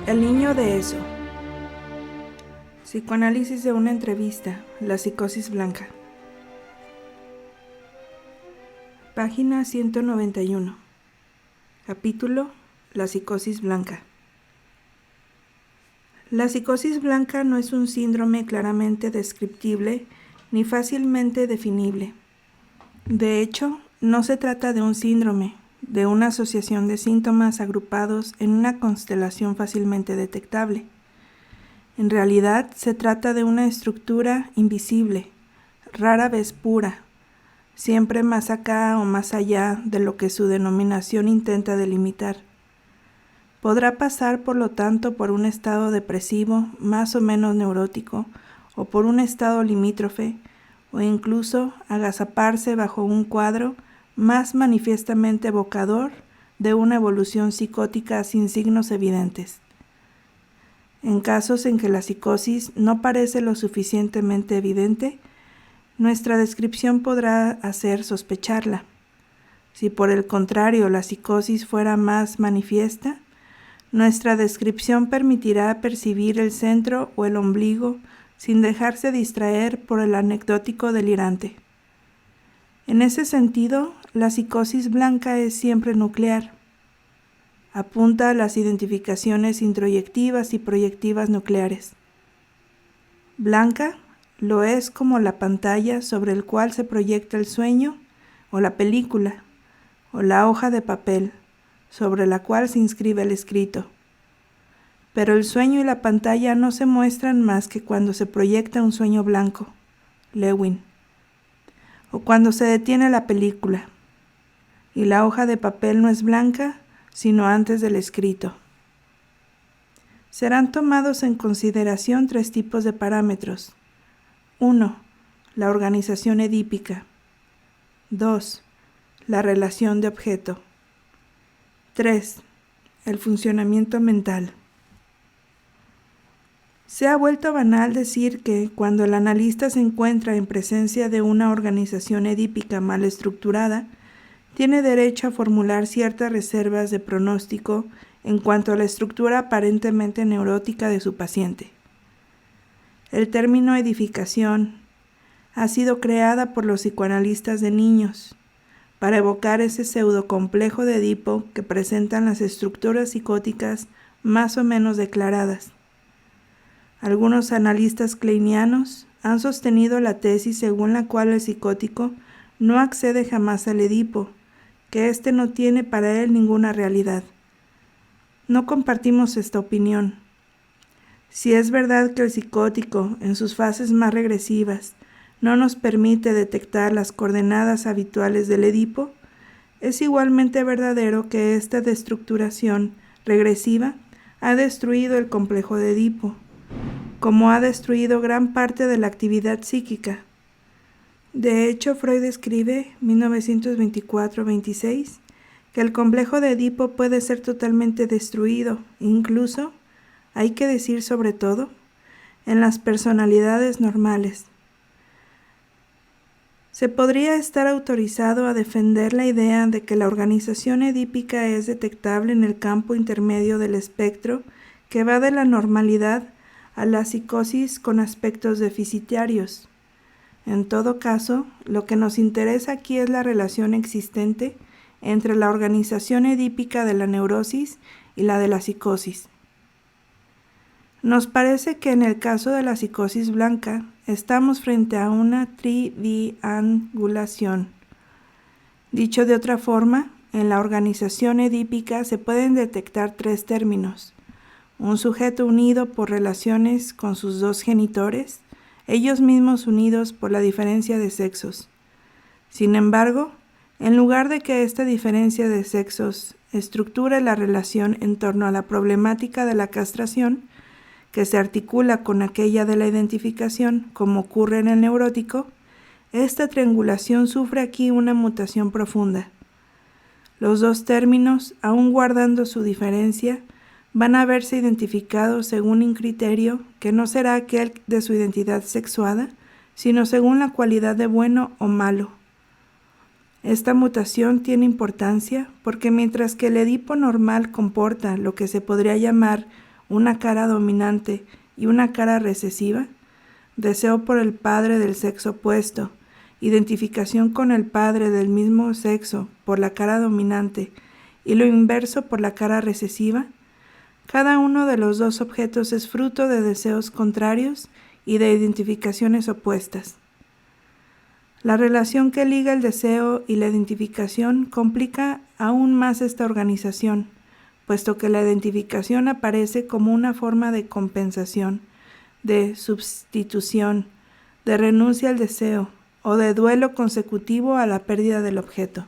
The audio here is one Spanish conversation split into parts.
El niño de eso. Psicoanálisis de una entrevista. La psicosis blanca. Página 191. Capítulo: La psicosis blanca. La psicosis blanca no es un síndrome claramente descriptible ni fácilmente definible. De hecho, no se trata de un síndrome, de una asociación de síntomas agrupados en una constelación fácilmente detectable. En realidad, se trata de una estructura invisible, rara vez pura, siempre más acá o más allá de lo que su denominación intenta delimitar. Podrá pasar, por lo tanto, por un estado depresivo más o menos neurótico, o por un estado limítrofe, o incluso agazaparse bajo un cuadro más manifiestamente evocador de una evolución psicótica sin signos evidentes. En casos en que la psicosis no parece lo suficientemente evidente, nuestra descripción podrá hacer sospecharla. Si por el contrario la psicosis fuera más manifiesta, nuestra descripción permitirá percibir el centro o el ombligo sin dejarse distraer por el anecdótico delirante. En ese sentido, la psicosis blanca es siempre nuclear. Apunta a las identificaciones introyectivas y proyectivas nucleares. Blanca lo es como la pantalla sobre el cual se proyecta el sueño, o la película, o la hoja de papel, sobre la cual se inscribe el escrito. Pero el sueño y la pantalla no se muestran más que cuando se proyecta un sueño blanco, Lewin, o cuando se detiene la película, y la hoja de papel no es blanca, sino antes del escrito. Serán tomados en consideración 3 tipos de parámetros. 1. La organización edípica. 2. La relación de objeto. 3. El funcionamiento mental. Se ha vuelto banal decir que, cuando el analista se encuentra en presencia de una organización edípica mal estructurada, tiene derecho a formular ciertas reservas de pronóstico en cuanto a la estructura aparentemente neurótica de su paciente. El término edificación ha sido creada por los psicoanalistas de niños para evocar ese pseudocomplejo de Edipo que presentan las estructuras psicóticas más o menos declaradas. Algunos analistas kleinianos han sostenido la tesis según la cual el psicótico no accede jamás al Edipo, que éste no tiene para él ninguna realidad. No compartimos esta opinión. Si es verdad que el psicótico, en sus fases más regresivas, no nos permite detectar las coordenadas habituales del Edipo, es igualmente verdadero que esta destructuración regresiva ha destruido el complejo de Edipo, como ha destruido gran parte de la actividad psíquica. De hecho, Freud escribe, 1924-26, que el complejo de Edipo puede ser totalmente destruido, incluso, hay que decir sobre todo, en las personalidades normales. Se podría estar autorizado a defender la idea de que la organización edípica es detectable en el campo intermedio del espectro que va de la normalidad a la psicosis con aspectos deficitarios. En todo caso, lo que nos interesa aquí es la relación existente entre la organización edípica de la neurosis y la de la psicosis. Nos parece que en el caso de la psicosis blanca estamos frente a una triangulación. Dicho de otra forma, en la organización edípica se pueden detectar 3 términos: un sujeto unido por relaciones con sus 2 genitores, ellos mismos unidos por la diferencia de sexos. Sin embargo, en lugar de que esta diferencia de sexos estructure la relación en torno a la problemática de la castración, que se articula con aquella de la identificación, como ocurre en el neurótico, esta triangulación sufre aquí una mutación profunda. Los 2 términos, aun guardando su diferencia, van a verse identificados según un criterio que no será aquel de su identidad sexuada, sino según la cualidad de bueno o malo. Esta mutación tiene importancia porque mientras que el Edipo normal comporta lo que se podría llamar una cara dominante y una cara recesiva, deseo por el padre del sexo opuesto, identificación con el padre del mismo sexo por la cara dominante y lo inverso por la cara recesiva, cada uno de los dos objetos es fruto de deseos contrarios y de identificaciones opuestas. La relación que liga el deseo y la identificación complica aún más esta organización, puesto que la identificación aparece como una forma de compensación, de sustitución, de renuncia al deseo o de duelo consecutivo a la pérdida del objeto.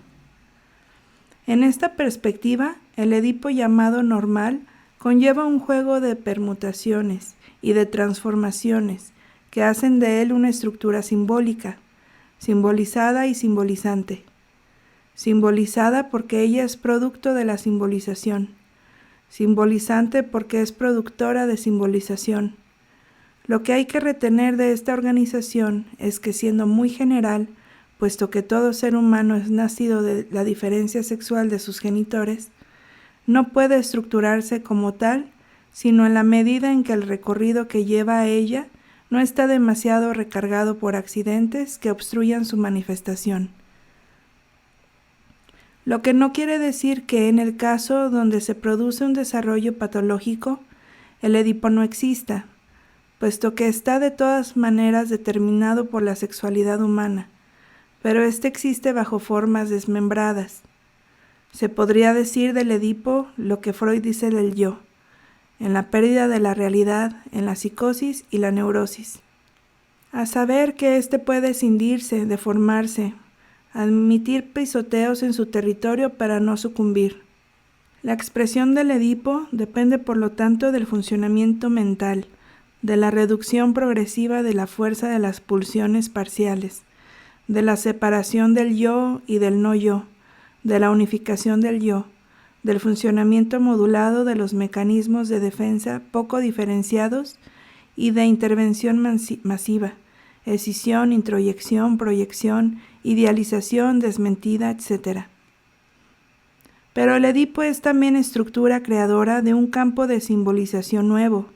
En esta perspectiva, el Edipo llamado normal conlleva un juego de permutaciones y de transformaciones que hacen de él una estructura simbólica, simbolizada y simbolizante. Simbolizada porque ella es producto de la simbolización, simbolizante porque es productora de simbolización. Lo que hay que retener de esta organización es que, siendo muy general, puesto que todo ser humano es nacido de la diferencia sexual de sus genitores, no puede estructurarse como tal, sino en la medida en que el recorrido que lleva a ella no está demasiado recargado por accidentes que obstruyan su manifestación. Lo que no quiere decir que en el caso donde se produce un desarrollo patológico, el Edipo no exista, puesto que está de todas maneras determinado por la sexualidad humana, pero éste existe bajo formas desmembradas. Se podría decir del Edipo lo que Freud dice del yo, en la pérdida de la realidad, en la psicosis y la neurosis. A saber que éste puede escindirse, deformarse, admitir pisoteos en su territorio para no sucumbir. La expresión del Edipo depende por lo tanto del funcionamiento mental, de la reducción progresiva de la fuerza de las pulsiones parciales, de la separación del yo y del no yo, de la unificación del yo, del funcionamiento modulado de los mecanismos de defensa poco diferenciados y de intervención masiva, escisión, introyección, proyección, idealización, desmentida, etc. Pero el Edipo es también estructura creadora de un campo de simbolización nuevo,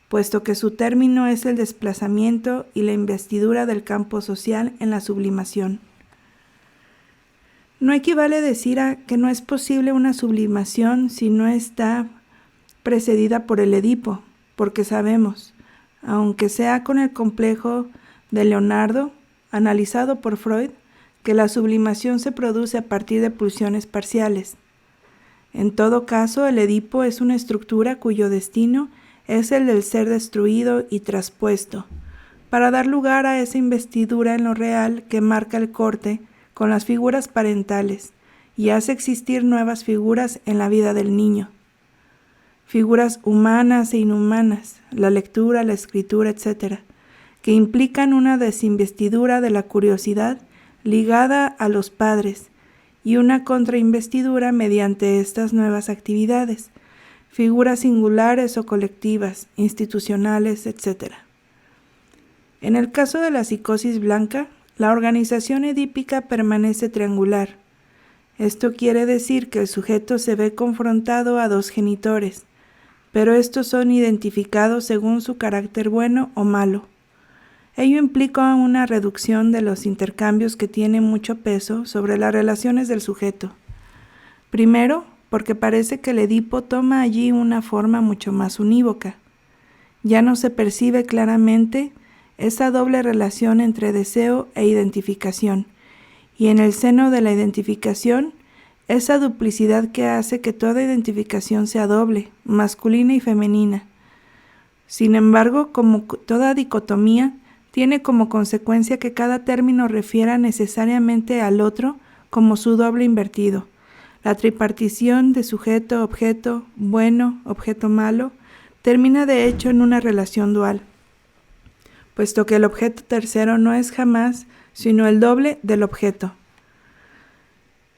puesto que su término es el desplazamiento y la investidura del campo social en la sublimación. No equivale decir a que no es posible una sublimación si no está precedida por el Edipo, porque sabemos, aunque sea con el complejo de Leonardo, analizado por Freud, que la sublimación se produce a partir de pulsiones parciales. En todo caso, el Edipo es una estructura cuyo destino es el del ser destruido y traspuesto, para dar lugar a esa investidura en lo real que marca el corte con las figuras parentales y hace existir nuevas figuras en la vida del niño. Figuras humanas e inhumanas, la lectura, la escritura, etc., que implican una desinvestidura de la curiosidad ligada a los padres y una contrainvestidura mediante estas nuevas actividades, figuras singulares o colectivas, institucionales, etc. En el caso de la psicosis blanca, la organización edípica permanece triangular. Esto quiere decir que el sujeto se ve confrontado a dos genitores, pero estos son identificados según su carácter bueno o malo. Ello implica una reducción de los intercambios que tienen mucho peso sobre las relaciones del sujeto. Primero, porque parece que el Edipo toma allí una forma mucho más unívoca. Ya no se percibe claramente esa doble relación entre deseo e identificación, y en el seno de la identificación, esa duplicidad que hace que toda identificación sea doble, masculina y femenina. Sin embargo, como toda dicotomía, tiene como consecuencia que cada término refiera necesariamente al otro como su doble invertido. La tripartición de sujeto-objeto, bueno, objeto malo, termina de hecho en una relación dual, puesto que el objeto tercero no es jamás sino el doble del objeto.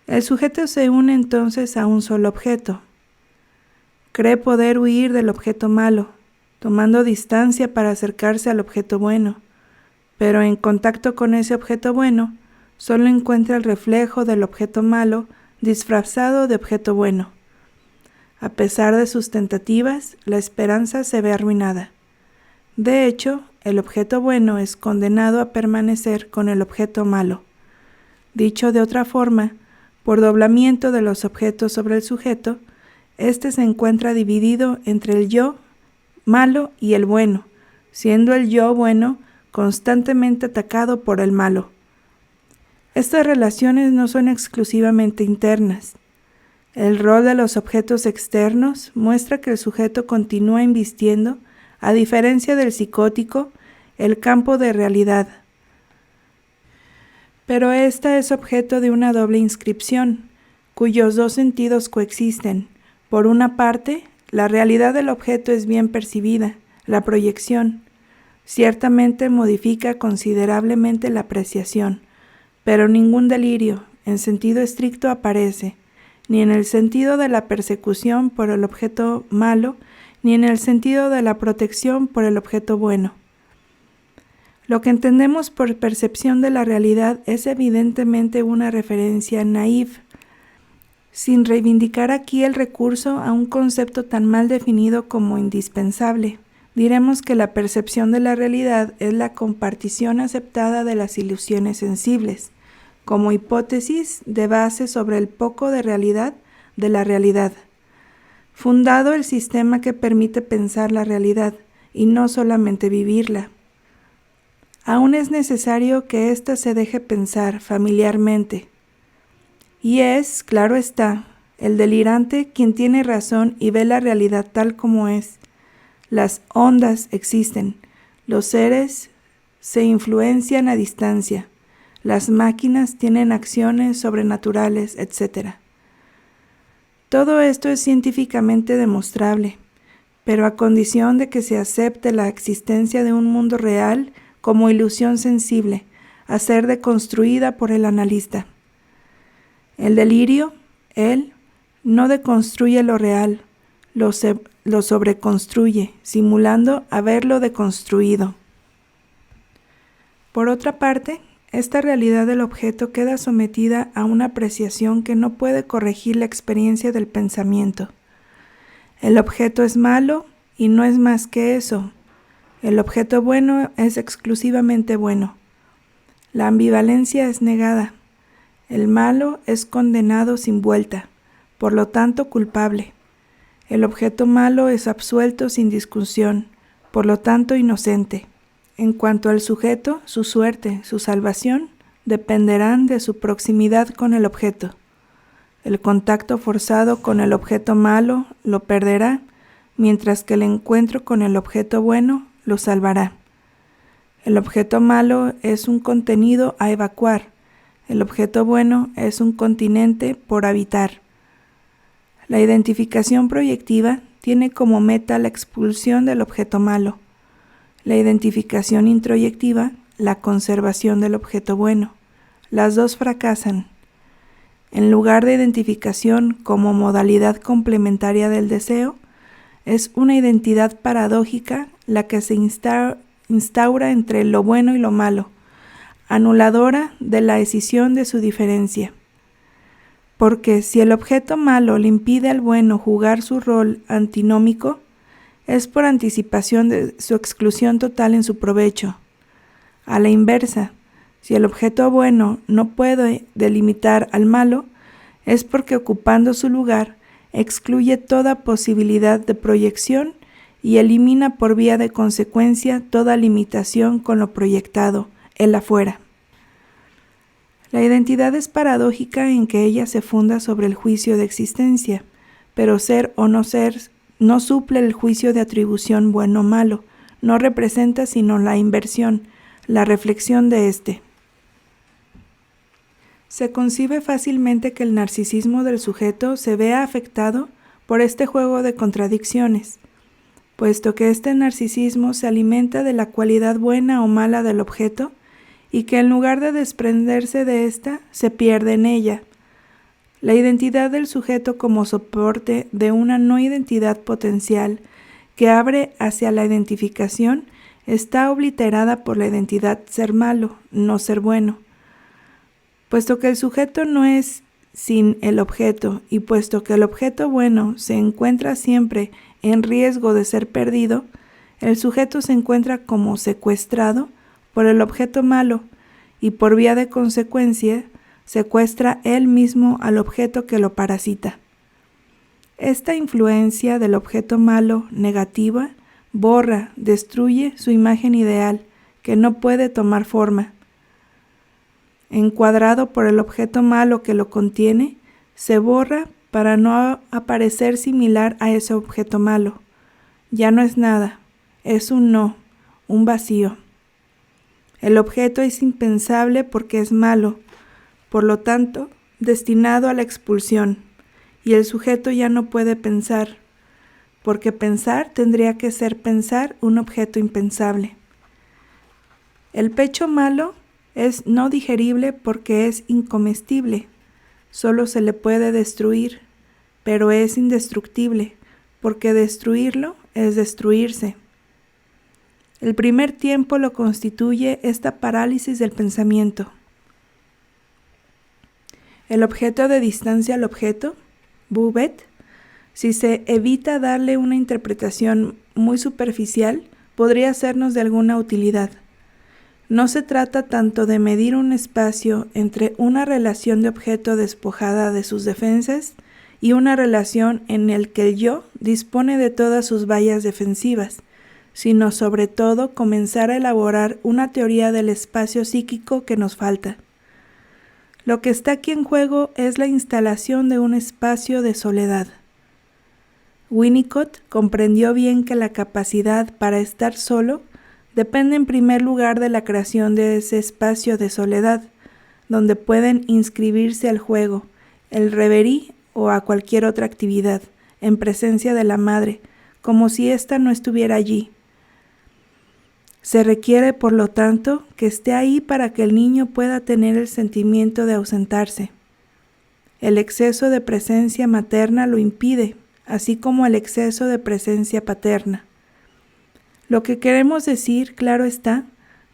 El sujeto se une entonces a un solo objeto. Cree poder huir del objeto malo, tomando distancia para acercarse al objeto bueno, pero en contacto con ese objeto bueno, solo encuentra el reflejo del objeto malo disfrazado de objeto bueno. A pesar de sus tentativas, la esperanza se ve arruinada. De hecho, el objeto bueno es condenado a permanecer con el objeto malo. Dicho de otra forma, por doblamiento de los objetos sobre el sujeto, éste se encuentra dividido entre el yo malo y el bueno, siendo el yo bueno constantemente atacado por el malo. Estas relaciones no son exclusivamente internas. El rol de los objetos externos muestra que el sujeto continúa invistiendo, a diferencia del psicótico, el campo de realidad. Pero ésta es objeto de una doble inscripción, cuyos dos sentidos coexisten. Por una parte, la realidad del objeto es bien percibida, la proyección. Ciertamente modifica considerablemente la apreciación, pero ningún delirio, en sentido estricto, aparece, ni en el sentido de la persecución por el objeto malo, ni en el sentido de la protección por el objeto bueno. Lo que entendemos por percepción de la realidad es evidentemente una referencia naïve, sin reivindicar aquí el recurso a un concepto tan mal definido como indispensable. Diremos que la percepción de la realidad es la compartición aceptada de las ilusiones sensibles, como hipótesis de base sobre el poco de realidad de la realidad, fundado el sistema que permite pensar la realidad y no solamente vivirla. Aún es necesario que ésta se deje pensar familiarmente. Y es, claro está, el delirante quien tiene razón y ve la realidad tal como es. Las ondas existen, los seres se influencian a distancia, las máquinas tienen acciones sobrenaturales, etc. Todo esto es científicamente demostrable, pero a condición de que se acepte la existencia de un mundo real como ilusión sensible, a ser deconstruida por el analista. El delirio, él, no deconstruye lo real, lo sobreconstruye, simulando haberlo deconstruido. Por otra parte, esta realidad del objeto queda sometida a una apreciación que no puede corregir la experiencia del pensamiento. El objeto es malo y no es más que eso. El objeto bueno es exclusivamente bueno. La ambivalencia es negada. El malo es condenado sin vuelta, por lo tanto culpable. El objeto malo es absuelto sin discusión, por lo tanto inocente. En cuanto al sujeto, su suerte, su salvación, dependerán de su proximidad con el objeto. El contacto forzado con el objeto malo lo perderá, mientras que el encuentro con el objeto bueno lo salvará. El objeto malo es un contenido a evacuar, el objeto bueno es un continente por habitar. La identificación proyectiva tiene como meta la expulsión del objeto malo. La identificación introyectiva, la conservación del objeto bueno. Las dos fracasan. En lugar de identificación como modalidad complementaria del deseo, es una identidad paradójica la que se instaura entre lo bueno y lo malo, anuladora de la escisión de su diferencia. Porque si el objeto malo le impide al bueno jugar su rol antinómico, es por anticipación de su exclusión total en su provecho. A la inversa, si el objeto bueno no puede delimitar al malo, es porque ocupando su lugar, excluye toda posibilidad de proyección y elimina por vía de consecuencia toda limitación con lo proyectado, el afuera. La identidad es paradójica en que ella se funda sobre el juicio de existencia, pero ser o no ser no suple el juicio de atribución bueno-malo, no representa sino la inversión, la reflexión de éste. Se concibe fácilmente que el narcisismo del sujeto se vea afectado por este juego de contradicciones, puesto que este narcisismo se alimenta de la cualidad buena o mala del objeto y que en lugar de desprenderse de ésta, se pierde en ella. La identidad del sujeto como soporte de una no identidad potencial que abre hacia la identificación está obliterada por la identidad ser malo, no ser bueno. Puesto que el sujeto no es sin el objeto, y puesto que el objeto bueno se encuentra siempre en riesgo de ser perdido, el sujeto se encuentra como secuestrado por el objeto malo y por vía de consecuencia secuestra él mismo al objeto que lo parasita. Esta influencia del objeto malo negativa borra, destruye su imagen ideal, que no puede tomar forma. Encuadrado por el objeto malo que lo contiene, se borra para no aparecer similar a ese objeto malo. Ya no es nada, es un no, un vacío. El objeto es impensable porque es malo, por lo tanto, destinado a la expulsión, y el sujeto ya no puede pensar, porque pensar tendría que ser pensar un objeto impensable. El pecho malo es no digerible porque es incomestible, solo se le puede destruir, pero es indestructible, porque destruirlo es destruirse. El primer tiempo lo constituye esta parálisis del pensamiento. El objeto de distancia al objeto, Bouvet, si se evita darle una interpretación muy superficial, podría sernos de alguna utilidad. No se trata tanto de medir un espacio entre una relación de objeto despojada de sus defensas y una relación en el que el yo dispone de todas sus vallas defensivas, sino sobre todo comenzar a elaborar una teoría del espacio psíquico que nos falta. Lo que está aquí en juego es la instalación de un espacio de soledad. Winnicott comprendió bien que la capacidad para estar solo depende en primer lugar de la creación de ese espacio de soledad, donde pueden inscribirse al juego, el reverie o a cualquier otra actividad, en presencia de la madre, como si ésta no estuviera allí. Se requiere, por lo tanto, que esté ahí para que el niño pueda tener el sentimiento de ausentarse. El exceso de presencia materna lo impide, así como el exceso de presencia paterna. Lo que queremos decir, claro está,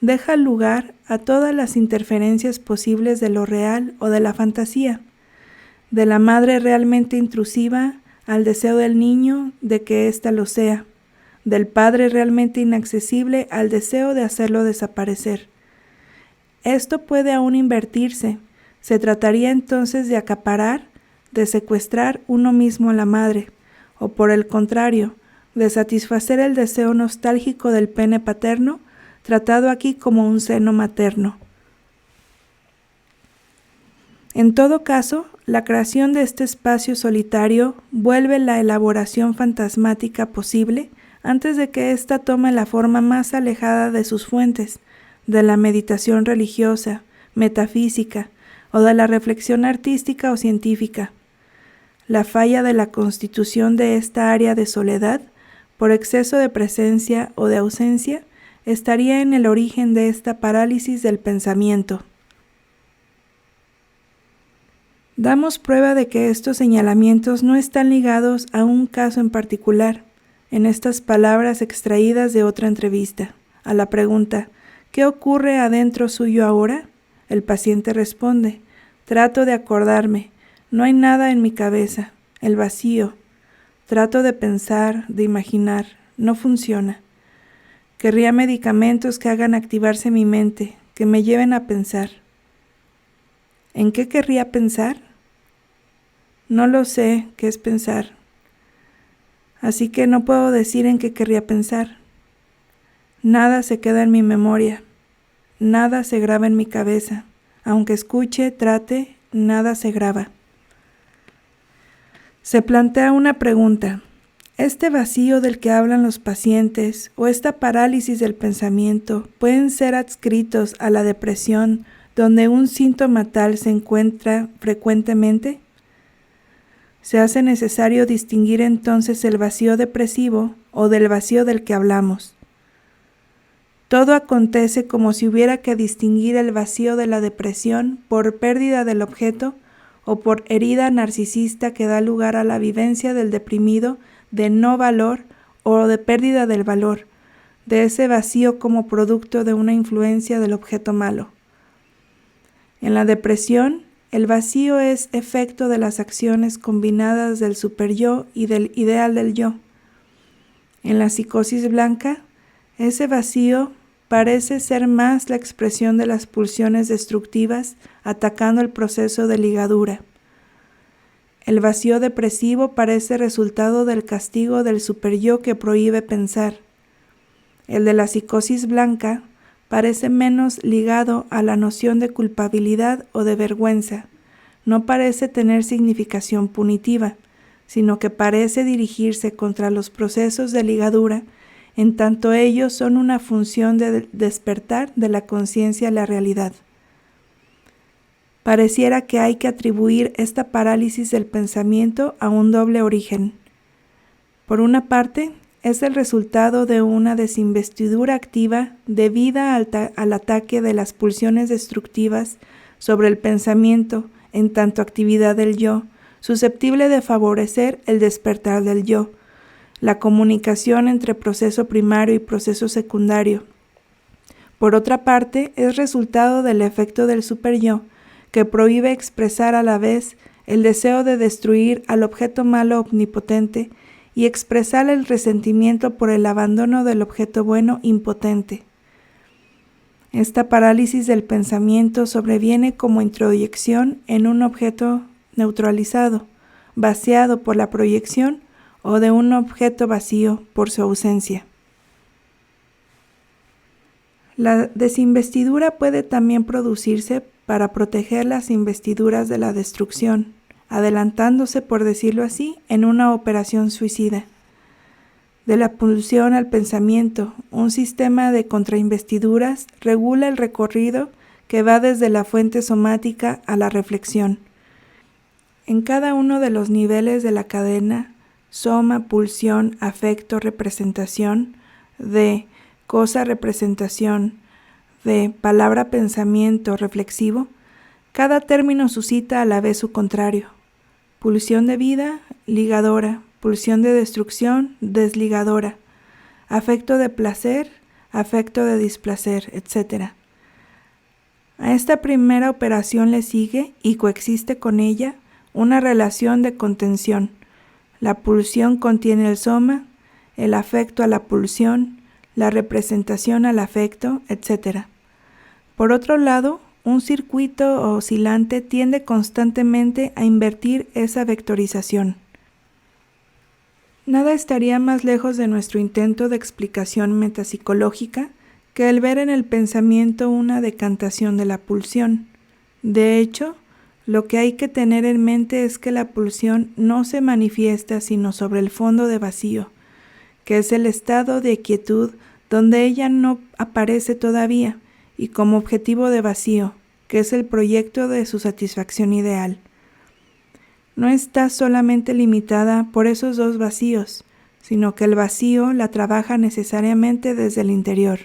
deja lugar a todas las interferencias posibles de lo real o de la fantasía, de la madre realmente intrusiva al deseo del niño de que ésta lo sea, del padre realmente inaccesible al deseo de hacerlo desaparecer. Esto puede aún invertirse. Se trataría entonces de acaparar, de secuestrar uno mismo a la madre, o por el contrario, de satisfacer el deseo nostálgico del pene paterno, tratado aquí como un seno materno. En todo caso, la creación de este espacio solitario vuelve la elaboración fantasmática posible antes de que ésta tome la forma más alejada de sus fuentes, de la meditación religiosa, metafísica, o de la reflexión artística o científica. La falla de la constitución de esta área de soledad, por exceso de presencia o de ausencia, estaría en el origen de esta parálisis del pensamiento. Damos prueba de que estos señalamientos no están ligados a un caso en particular, en estas palabras extraídas de otra entrevista. A la pregunta, ¿qué ocurre adentro suyo ahora?, el paciente responde, trato de acordarme, no hay nada en mi cabeza, el vacío. Trato de pensar, de imaginar, no funciona. Querría medicamentos que hagan activarse mi mente, que me lleven a pensar. ¿En qué querría pensar? No lo sé qué es pensar. Así que no puedo decir en qué querría pensar. Nada se queda en mi memoria, nada se graba en mi cabeza. Aunque escuche, trate, nada se graba. Se plantea una pregunta. ¿Este vacío del que hablan los pacientes o esta parálisis del pensamiento pueden ser adscritos a la depresión donde un síntoma tal se encuentra frecuentemente? Se hace necesario distinguir entonces el vacío depresivo o del vacío del que hablamos. Todo acontece como si hubiera que distinguir el vacío de la depresión por pérdida del objeto o por herida narcisista que da lugar a la vivencia del deprimido de no valor o de pérdida del valor, de ese vacío como producto de una influencia del objeto malo. En la depresión, el vacío es efecto de las acciones combinadas del superyo y del ideal del yo. En la psicosis blanca, ese vacío parece ser más la expresión de las pulsiones destructivas atacando el proceso de ligadura. El vacío depresivo parece resultado del castigo del superyo que prohíbe pensar. El de la psicosis blanca parece menos ligado a la noción de culpabilidad o de vergüenza. No parece tener significación punitiva, sino que parece dirigirse contra los procesos de ligadura, en tanto ellos son una función de despertar de la conciencia a la realidad. Pareciera que hay que atribuir esta parálisis del pensamiento a un doble origen. Por una parte, es el resultado de una desinvestidura activa debida al ataque de las pulsiones destructivas sobre el pensamiento en tanto actividad del yo, susceptible de favorecer el despertar del yo, la comunicación entre proceso primario y proceso secundario. Por otra parte, es resultado del efecto del superyo, que prohíbe expresar a la vez el deseo de destruir al objeto malo omnipotente y expresar el resentimiento por el abandono del objeto bueno impotente. Esta parálisis del pensamiento sobreviene como introyección en un objeto neutralizado, vaciado por la proyección, o de un objeto vacío por su ausencia. La desinvestidura puede también producirse para proteger las investiduras de la destrucción, adelantándose, por decirlo así, en una operación suicida. De la pulsión al pensamiento, un sistema de contrainvestiduras regula el recorrido que va desde la fuente somática a la reflexión. En cada uno de los niveles de la cadena, soma, pulsión, afecto, representación, de cosa, representación, de palabra, pensamiento, reflexivo, cada término suscita a la vez su contrario. Pulsión de vida, ligadora, pulsión de destrucción, desligadora, afecto de placer, afecto de displacer, etc. A esta primera operación le sigue y coexiste con ella una relación de contención. La pulsión contiene el soma, el afecto a la pulsión, la representación al afecto, etc. Por otro lado, un circuito oscilante tiende constantemente a invertir esa vectorización. Nada estaría más lejos de nuestro intento de explicación metapsicológica que el ver en el pensamiento una decantación de la pulsión. De hecho, lo que hay que tener en mente es que la pulsión no se manifiesta sino sobre el fondo de vacío, que es el estado de quietud donde ella no aparece todavía, y como objetivo de vacío, que es el proyecto de su satisfacción ideal. No está solamente limitada por esos dos vacíos, sino que el vacío la trabaja necesariamente desde el interior,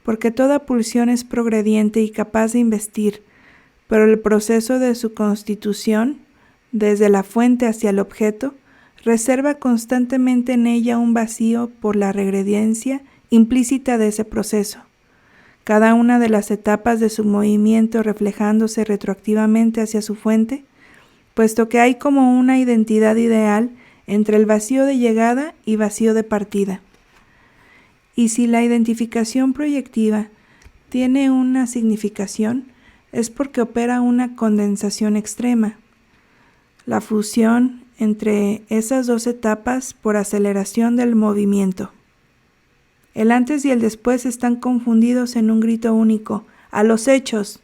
porque toda pulsión es progrediente y capaz de investir, pero el proceso de su constitución, desde la fuente hacia el objeto, reserva constantemente en ella un vacío por la regrediencia implícita de ese proceso, cada una de las etapas de su movimiento reflejándose retroactivamente hacia su fuente, puesto que hay como una identidad ideal entre el vacío de llegada y vacío de partida. Y si la identificación proyectiva tiene una significación, es porque opera una condensación extrema, la fusión entre esas dos etapas por aceleración del movimiento. El antes y el después están confundidos en un grito único: ¡a los hechos!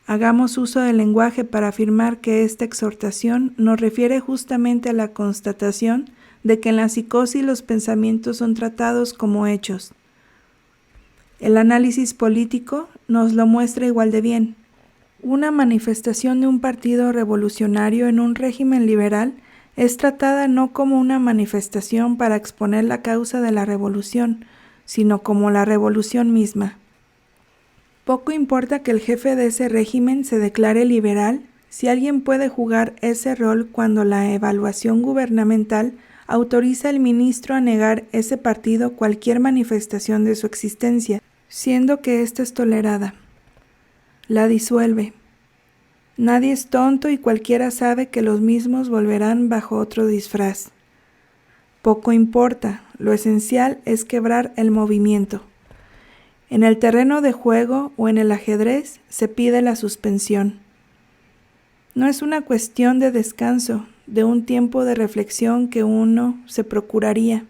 Hagamos uso del lenguaje para afirmar que esta exhortación nos refiere justamente a la constatación de que en la psicosis los pensamientos son tratados como hechos. El análisis político nos lo muestra igual de bien. Una manifestación de un partido revolucionario en un régimen liberal es tratada no como una manifestación para exponer la causa de la revolución, sino como la revolución misma. Poco importa que el jefe de ese régimen se declare liberal si alguien puede jugar ese rol cuando la evaluación gubernamental autoriza al ministro a negar ese partido cualquier manifestación de su existencia, siendo que ésta es tolerada. La disuelve. Nadie es tonto y cualquiera sabe que los mismos volverán bajo otro disfraz. Poco importa, lo esencial es quebrar el movimiento. En el terreno de juego o en el ajedrez se pide la suspensión. No es una cuestión de descanso, de un tiempo de reflexión que uno se procuraría.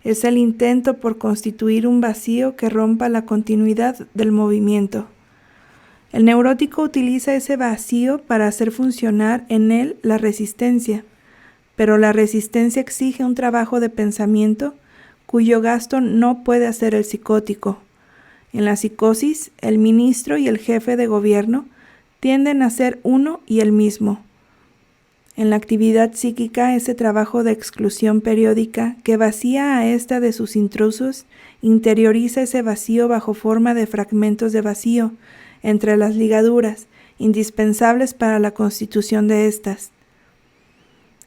Es el intento por constituir un vacío que rompa la continuidad del movimiento. El neurótico utiliza ese vacío para hacer funcionar en él la resistencia, pero la resistencia exige un trabajo de pensamiento cuyo gasto no puede hacer el psicótico. En la psicosis, el ministro y el jefe de gobierno tienden a ser uno y el mismo. En la actividad psíquica, ese trabajo de exclusión periódica que vacía a ésta de sus intrusos, interioriza ese vacío bajo forma de fragmentos de vacío entre las ligaduras, indispensables para la constitución de éstas.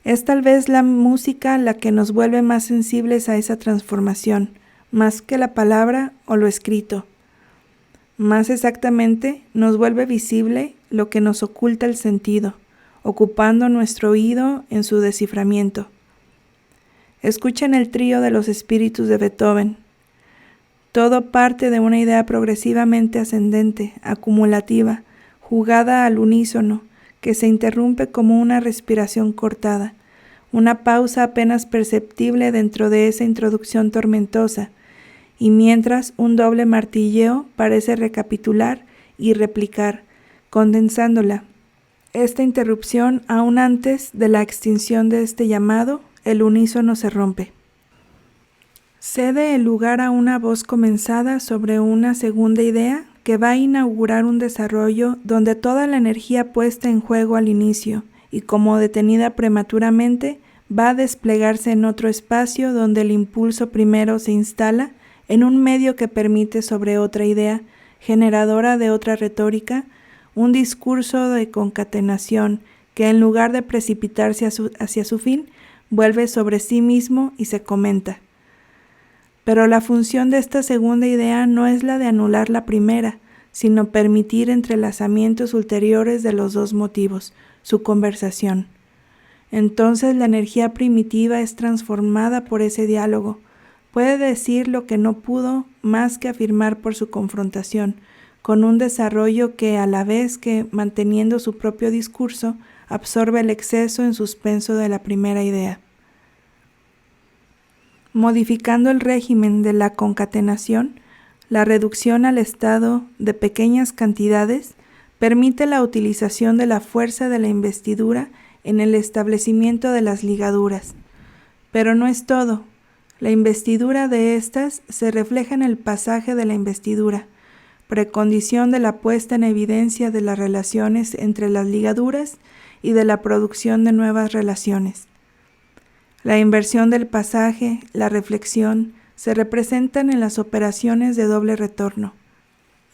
Es tal vez la música la que nos vuelve más sensibles a esa transformación, más que la palabra o lo escrito. Más exactamente, nos vuelve visible lo que nos oculta el sentido, ocupando nuestro oído en su desciframiento. Escuchen el trío de los espíritus de Beethoven. Todo parte de una idea progresivamente ascendente, acumulativa, jugada al unísono, que se interrumpe como una respiración cortada, una pausa apenas perceptible dentro de esa introducción tormentosa, y mientras un doble martilleo parece recapitular y replicar, condensándola. Esta interrupción, aún antes de la extinción de este llamado, el unísono se rompe. Cede el lugar a una voz comenzada sobre una segunda idea que va a inaugurar un desarrollo donde toda la energía puesta en juego al inicio y como detenida prematuramente va a desplegarse en otro espacio donde el impulso primero se instala en un medio que permite sobre otra idea, generadora de otra retórica, un discurso de concatenación que en lugar de precipitarse hacia su fin, vuelve sobre sí mismo y se comenta. Pero la función de esta segunda idea no es la de anular la primera, sino permitir entrelazamientos ulteriores de los dos motivos, su conversación. Entonces la energía primitiva es transformada por ese diálogo, puede decir lo que no pudo más que afirmar por su confrontación, con un desarrollo que a la vez que manteniendo su propio discurso, absorbe el exceso en suspenso de la primera idea. Modificando el régimen de la concatenación, la reducción al estado de pequeñas cantidades permite la utilización de la fuerza de la investidura en el establecimiento de las ligaduras. Pero no es todo. La investidura de estas se refleja en el pasaje de la investidura, precondición de la puesta en evidencia de las relaciones entre las ligaduras y de la producción de nuevas relaciones. La inversión del pasaje, la reflexión, se representan en las operaciones de doble retorno.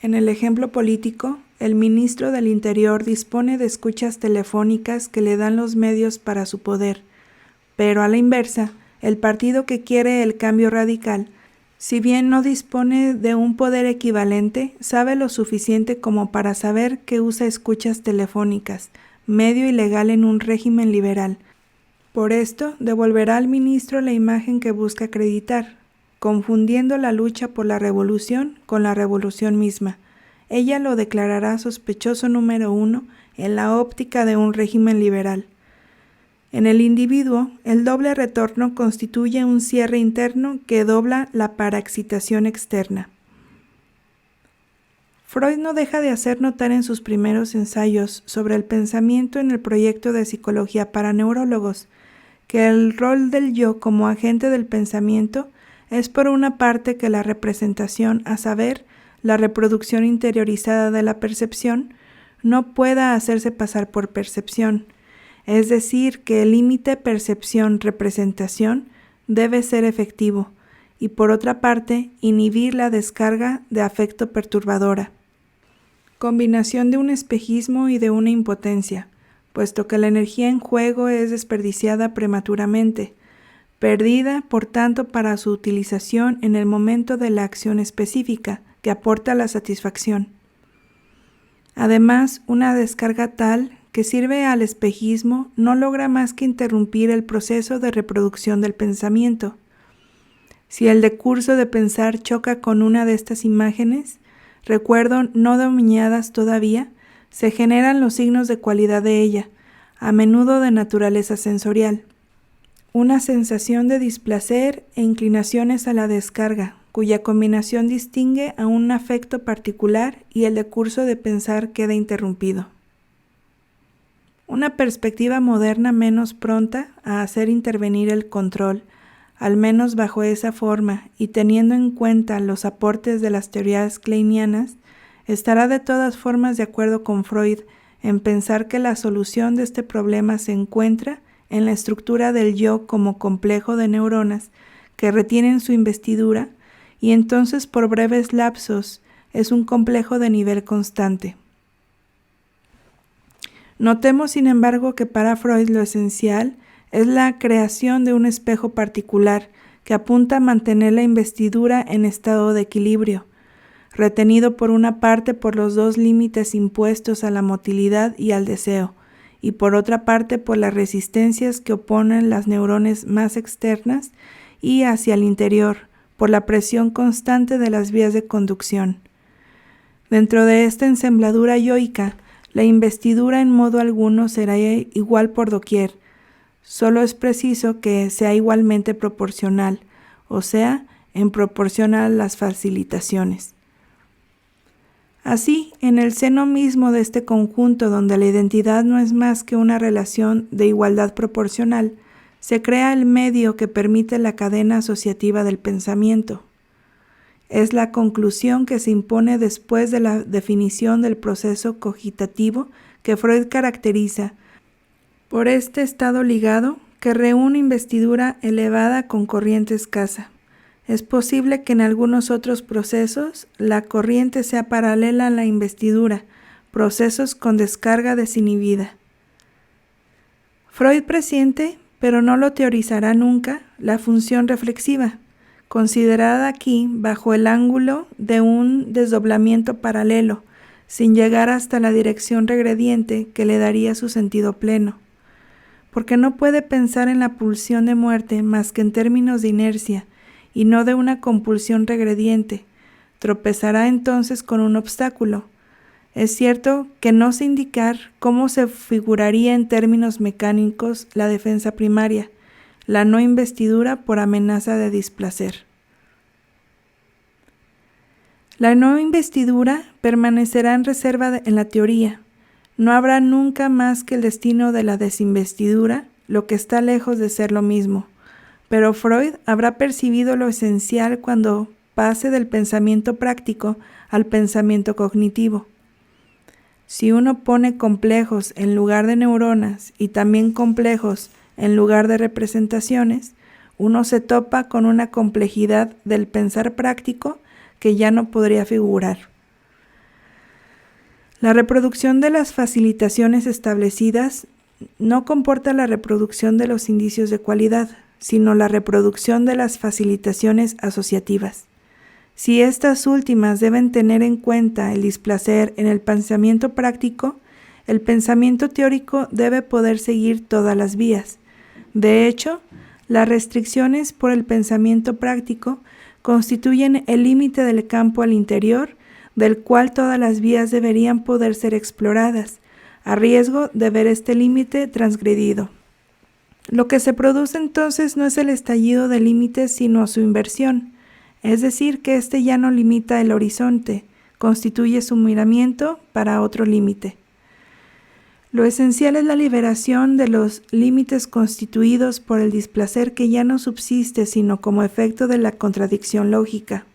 En el ejemplo político, el ministro del Interior dispone de escuchas telefónicas que le dan los medios para su poder, pero a la inversa, el partido que quiere el cambio radical, si bien no dispone de un poder equivalente, sabe lo suficiente como para saber que usa escuchas telefónicas, medio ilegal en un régimen liberal. Por esto, devolverá al ministro la imagen que busca acreditar, confundiendo la lucha por la revolución con la revolución misma. Ella lo declarará sospechoso número 1 en la óptica de un régimen liberal. En el individuo, el doble retorno constituye un cierre interno que dobla la paraexcitación externa. Freud no deja de hacer notar en sus primeros ensayos sobre el pensamiento en el proyecto de psicología para neurólogos que el rol del yo como agente del pensamiento es por una parte que la representación, a saber, la reproducción interiorizada de la percepción, no pueda hacerse pasar por percepción, es decir, que el límite percepción-representación debe ser efectivo, y por otra parte, inhibir la descarga de afecto perturbadora. Combinación de un espejismo y de una impotencia, puesto que la energía en juego es desperdiciada prematuramente, perdida, por tanto, para su utilización en el momento de la acción específica que aporta la satisfacción. Además, una descarga tal que sirve al espejismo no logra más que interrumpir el proceso de reproducción del pensamiento. Si el decurso de pensar choca con una de estas imágenes, recuerdo no dominadas todavía, se generan los signos de cualidad de ella, a menudo de naturaleza sensorial. Una sensación de displacer e inclinaciones a la descarga, cuya combinación distingue a un afecto particular y el decurso de pensar queda interrumpido. Una perspectiva moderna menos pronta a hacer intervenir el control, al menos bajo esa forma y teniendo en cuenta los aportes de las teorías kleinianas, estará de todas formas de acuerdo con Freud en pensar que la solución de este problema se encuentra en la estructura del yo como complejo de neuronas que retienen su investidura y entonces por breves lapsos es un complejo de nivel constante. Notemos, sin embargo, que para Freud lo esencial es la creación de un espejo particular que apunta a mantener la investidura en estado de equilibrio, retenido por una parte por los dos límites impuestos a la motilidad y al deseo, y por otra parte por las resistencias que oponen las neuronas más externas y hacia el interior, por la presión constante de las vías de conducción. Dentro de esta ensambladura yoica, la investidura en modo alguno será igual por doquier, solo es preciso que sea igualmente proporcional, o sea, en proporción a las facilitaciones. Así, en el seno mismo de este conjunto donde la identidad no es más que una relación de igualdad proporcional, se crea el medio que permite la cadena asociativa del pensamiento. Es la conclusión que se impone después de la definición del proceso cogitativo que Freud caracteriza por este estado ligado que reúne investidura elevada con corriente escasa. Es posible que en algunos otros procesos la corriente sea paralela a la investidura, procesos con descarga desinhibida. Freud presiente, pero no lo teorizará nunca, la función reflexiva, considerada aquí bajo el ángulo de un desdoblamiento paralelo, sin llegar hasta la dirección regrediente que le daría su sentido pleno. Porque no puede pensar en la pulsión de muerte más que en términos de inercia, y no de una compulsión regrediente, tropezará entonces con un obstáculo. Es cierto que no sé indicar cómo se figuraría en términos mecánicos la defensa primaria, la no investidura por amenaza de displacer. La no investidura permanecerá en reserva en la teoría. No habrá nunca más que el destino de la desinvestidura, lo que está lejos de ser lo mismo. Pero Freud habrá percibido lo esencial cuando pase del pensamiento práctico al pensamiento cognitivo. Si uno pone complejos en lugar de neuronas y también complejos en lugar de representaciones, uno se topa con una complejidad del pensar práctico que ya no podría figurar. La reproducción de las facilitaciones establecidas no comporta la reproducción de los indicios de cualidad, sino la reproducción de las facilitaciones asociativas. Si estas últimas deben tener en cuenta el displacer en el pensamiento práctico, el pensamiento teórico debe poder seguir todas las vías. De hecho, las restricciones por el pensamiento práctico constituyen el límite del campo al interior, del cual todas las vías deberían poder ser exploradas, a riesgo de ver este límite transgredido. Lo que se produce entonces no es el estallido de límites, sino su inversión, es decir, que éste ya no limita el horizonte, constituye su miramiento para otro límite. Lo esencial es la liberación de los límites constituidos por el displacer que ya no subsiste sino como efecto de la contradicción lógica.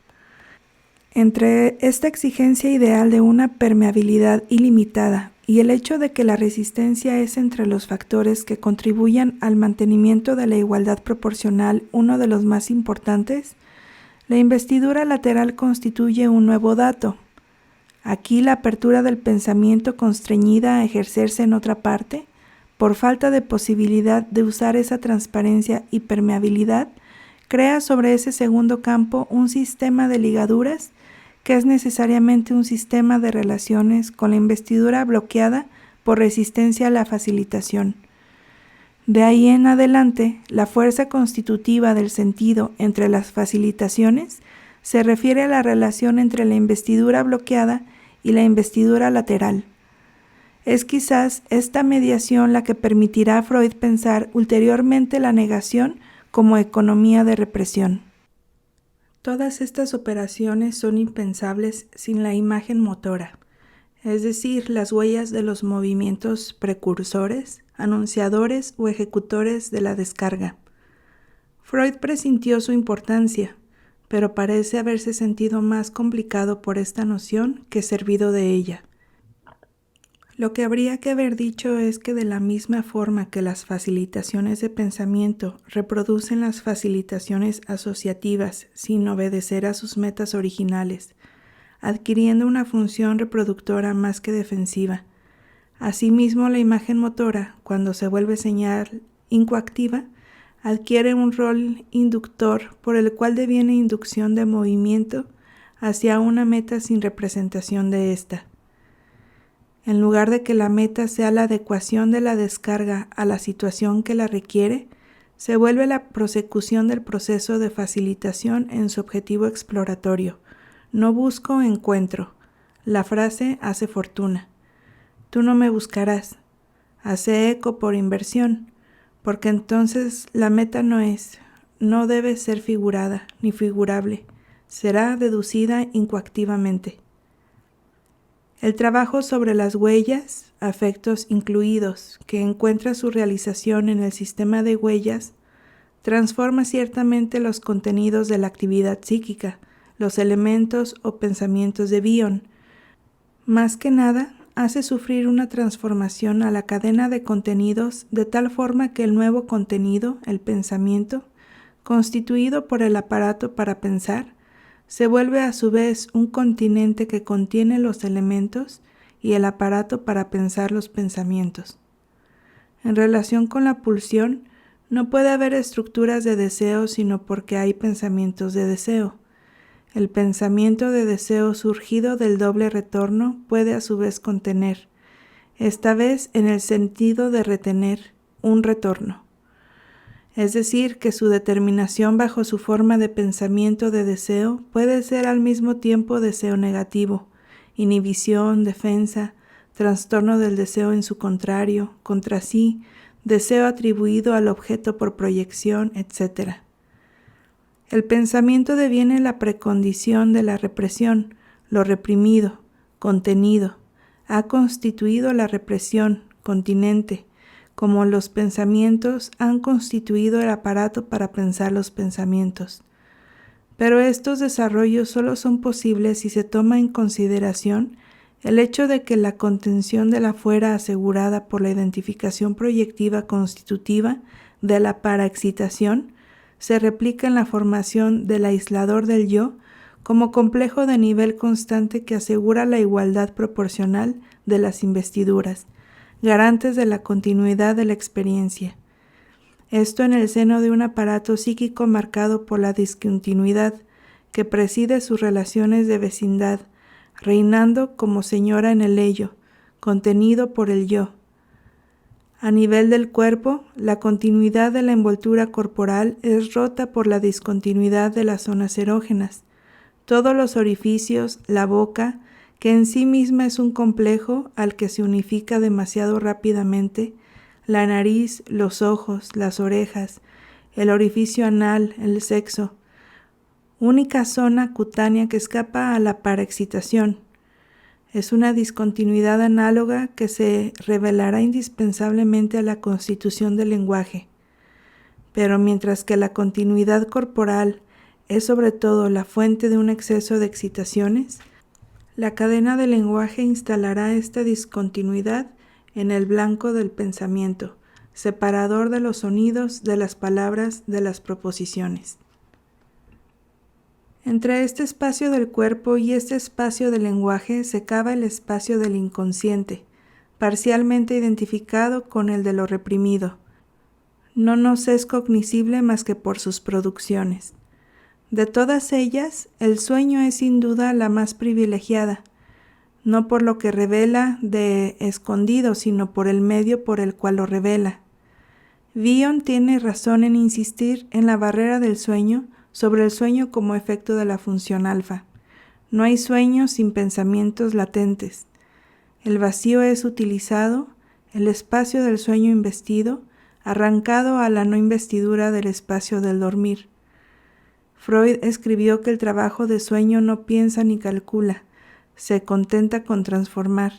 Entre esta exigencia ideal de una permeabilidad ilimitada y el hecho de que la resistencia es entre los factores que contribuyan al mantenimiento de la igualdad proporcional uno de los más importantes, la investidura lateral constituye un nuevo dato. Aquí la apertura del pensamiento constreñida a ejercerse en otra parte, por falta de posibilidad de usar esa transparencia y permeabilidad, crea sobre ese segundo campo un sistema de ligaduras que es necesariamente un sistema de relaciones con la investidura bloqueada por resistencia a la facilitación. De ahí en adelante, la fuerza constitutiva del sentido entre las facilitaciones se refiere a la relación entre la investidura bloqueada y la investidura lateral. Es quizás esta mediación la que permitirá a Freud pensar ulteriormente la negación como economía de represión. Todas estas operaciones son impensables sin la imagen motora, es decir, las huellas de los movimientos precursores, anunciadores o ejecutores de la descarga. Freud presintió su importancia, pero parece haberse sentido más complicado por esta noción que servido de ella. Lo que habría que haber dicho es que de la misma forma que las facilitaciones de pensamiento reproducen las facilitaciones asociativas sin obedecer a sus metas originales, adquiriendo una función reproductora más que defensiva, asimismo la imagen motora, cuando se vuelve señal incoactiva, adquiere un rol inductor por el cual deviene inducción de movimiento hacia una meta sin representación de ésta. En lugar de que la meta sea la adecuación de la descarga a la situación que la requiere, se vuelve la prosecución del proceso de facilitación en su objetivo exploratorio. No busco, encuentro. La frase hace fortuna. Tú no me buscarás. Hace eco por inversión, porque entonces la meta no debe ser figurada ni figurable, será deducida incoactivamente. El trabajo sobre las huellas, afectos incluidos, que encuentra su realización en el sistema de huellas, transforma ciertamente los contenidos de la actividad psíquica, los elementos o pensamientos de Bion. Más que nada, hace sufrir una transformación a la cadena de contenidos de tal forma que el nuevo contenido, el pensamiento, constituido por el aparato para pensar, se vuelve a su vez un continente que contiene los elementos y el aparato para pensar los pensamientos. En relación con la pulsión, no puede haber estructuras de deseo sino porque hay pensamientos de deseo. El pensamiento de deseo surgido del doble retorno puede a su vez contener, esta vez en el sentido de retener, un retorno. Es decir, que su determinación bajo su forma de pensamiento de deseo puede ser al mismo tiempo deseo negativo, inhibición, defensa, trastorno del deseo en su contrario, contra sí, deseo atribuido al objeto por proyección, etc. El pensamiento deviene la precondición de la represión, lo reprimido, contenido, ha constituido la represión, continente, como los pensamientos han constituido el aparato para pensar los pensamientos. Pero estos desarrollos solo son posibles si se toma en consideración el hecho de que la contención de la fuera asegurada por la identificación proyectiva constitutiva de la paraexcitación se replica en la formación del aislador del yo como complejo de nivel constante que asegura la igualdad proporcional de las investiduras, garantes de la continuidad de la experiencia. Esto en el seno de un aparato psíquico marcado por la discontinuidad que preside sus relaciones de vecindad, reinando como señora en el ello, contenido por el yo. A nivel del cuerpo, la continuidad de la envoltura corporal es rota por la discontinuidad de las zonas erógenas. Todos los orificios, la boca, que en sí misma es un complejo al que se unifica demasiado rápidamente, la nariz, los ojos, las orejas, el orificio anal, el sexo, única zona cutánea que escapa a la paraexcitación. Es una discontinuidad análoga que se revelará indispensablemente a la constitución del lenguaje. Pero mientras que la continuidad corporal es sobre todo la fuente de un exceso de excitaciones, la cadena del lenguaje instalará esta discontinuidad en el blanco del pensamiento, separador de los sonidos, de las palabras, de las proposiciones. Entre este espacio del cuerpo y este espacio del lenguaje se cava el espacio del inconsciente, parcialmente identificado con el de lo reprimido. No nos es cognoscible más que por sus producciones. De todas ellas, el sueño es sin duda la más privilegiada, no por lo que revela de escondido, sino por el medio por el cual lo revela. Bion tiene razón en insistir en la barrera del sueño sobre el sueño como efecto de la función alfa. No hay sueños sin pensamientos latentes. El vacío es utilizado, el espacio del sueño investido, arrancado a la no investidura del espacio del dormir. Freud escribió que el trabajo de sueño no piensa ni calcula, se contenta con transformar.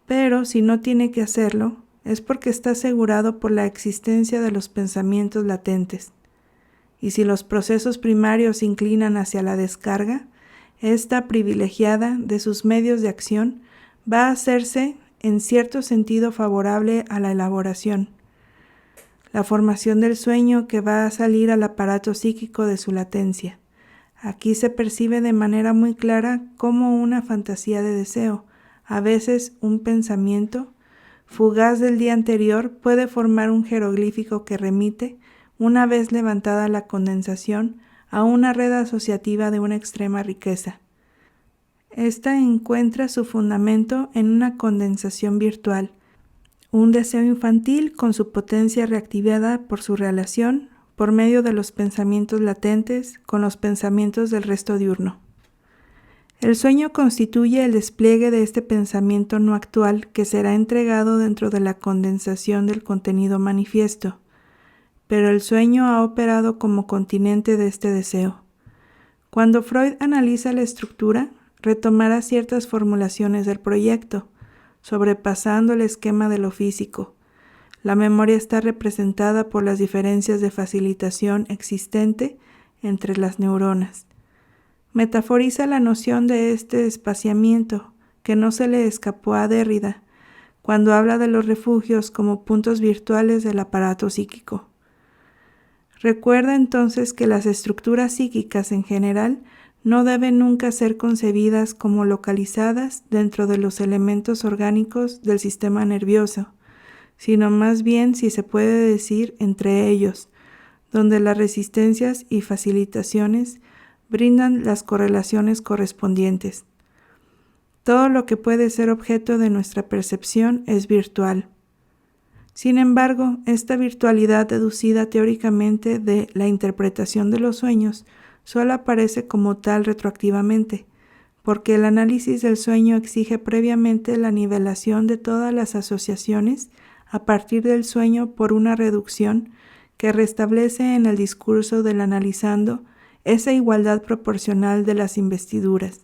Pero si no tiene que hacerlo, es porque está asegurado por la existencia de los pensamientos latentes. Y si los procesos primarios se inclinan hacia la descarga, esta privilegiada de sus medios de acción va a hacerse en cierto sentido favorable a la elaboración. La formación del sueño que va a salir al aparato psíquico de su latencia. Aquí se percibe de manera muy clara como una fantasía de deseo, a veces un pensamiento fugaz del día anterior puede formar un jeroglífico que remite, una vez levantada la condensación, a una red asociativa de una extrema riqueza. Esta encuentra su fundamento en una condensación virtual, un deseo infantil con su potencia reactivada por su relación, por medio de los pensamientos latentes, con los pensamientos del resto diurno. El sueño constituye el despliegue de este pensamiento no actual que será entregado dentro de la condensación del contenido manifiesto, pero el sueño ha operado como continente de este deseo. Cuando Freud analiza la estructura, retomará ciertas formulaciones del proyecto, sobrepasando el esquema de lo físico. La memoria está representada por las diferencias de facilitación existente entre las neuronas. Metaforiza la noción de este espaciamiento que no se le escapó a Derrida cuando habla de los refugios como puntos virtuales del aparato psíquico. Recuerda entonces que las estructuras psíquicas en general no deben nunca ser concebidas como localizadas dentro de los elementos orgánicos del sistema nervioso, sino más bien, si se puede decir, entre ellos, donde las resistencias y facilitaciones brindan las correlaciones correspondientes. Todo lo que puede ser objeto de nuestra percepción es virtual. Sin embargo, esta virtualidad deducida teóricamente de la interpretación de los sueños solo aparece como tal retroactivamente, porque el análisis del sueño exige previamente la nivelación de todas las asociaciones a partir del sueño por una reducción que restablece en el discurso del analizando esa igualdad proporcional de las investiduras.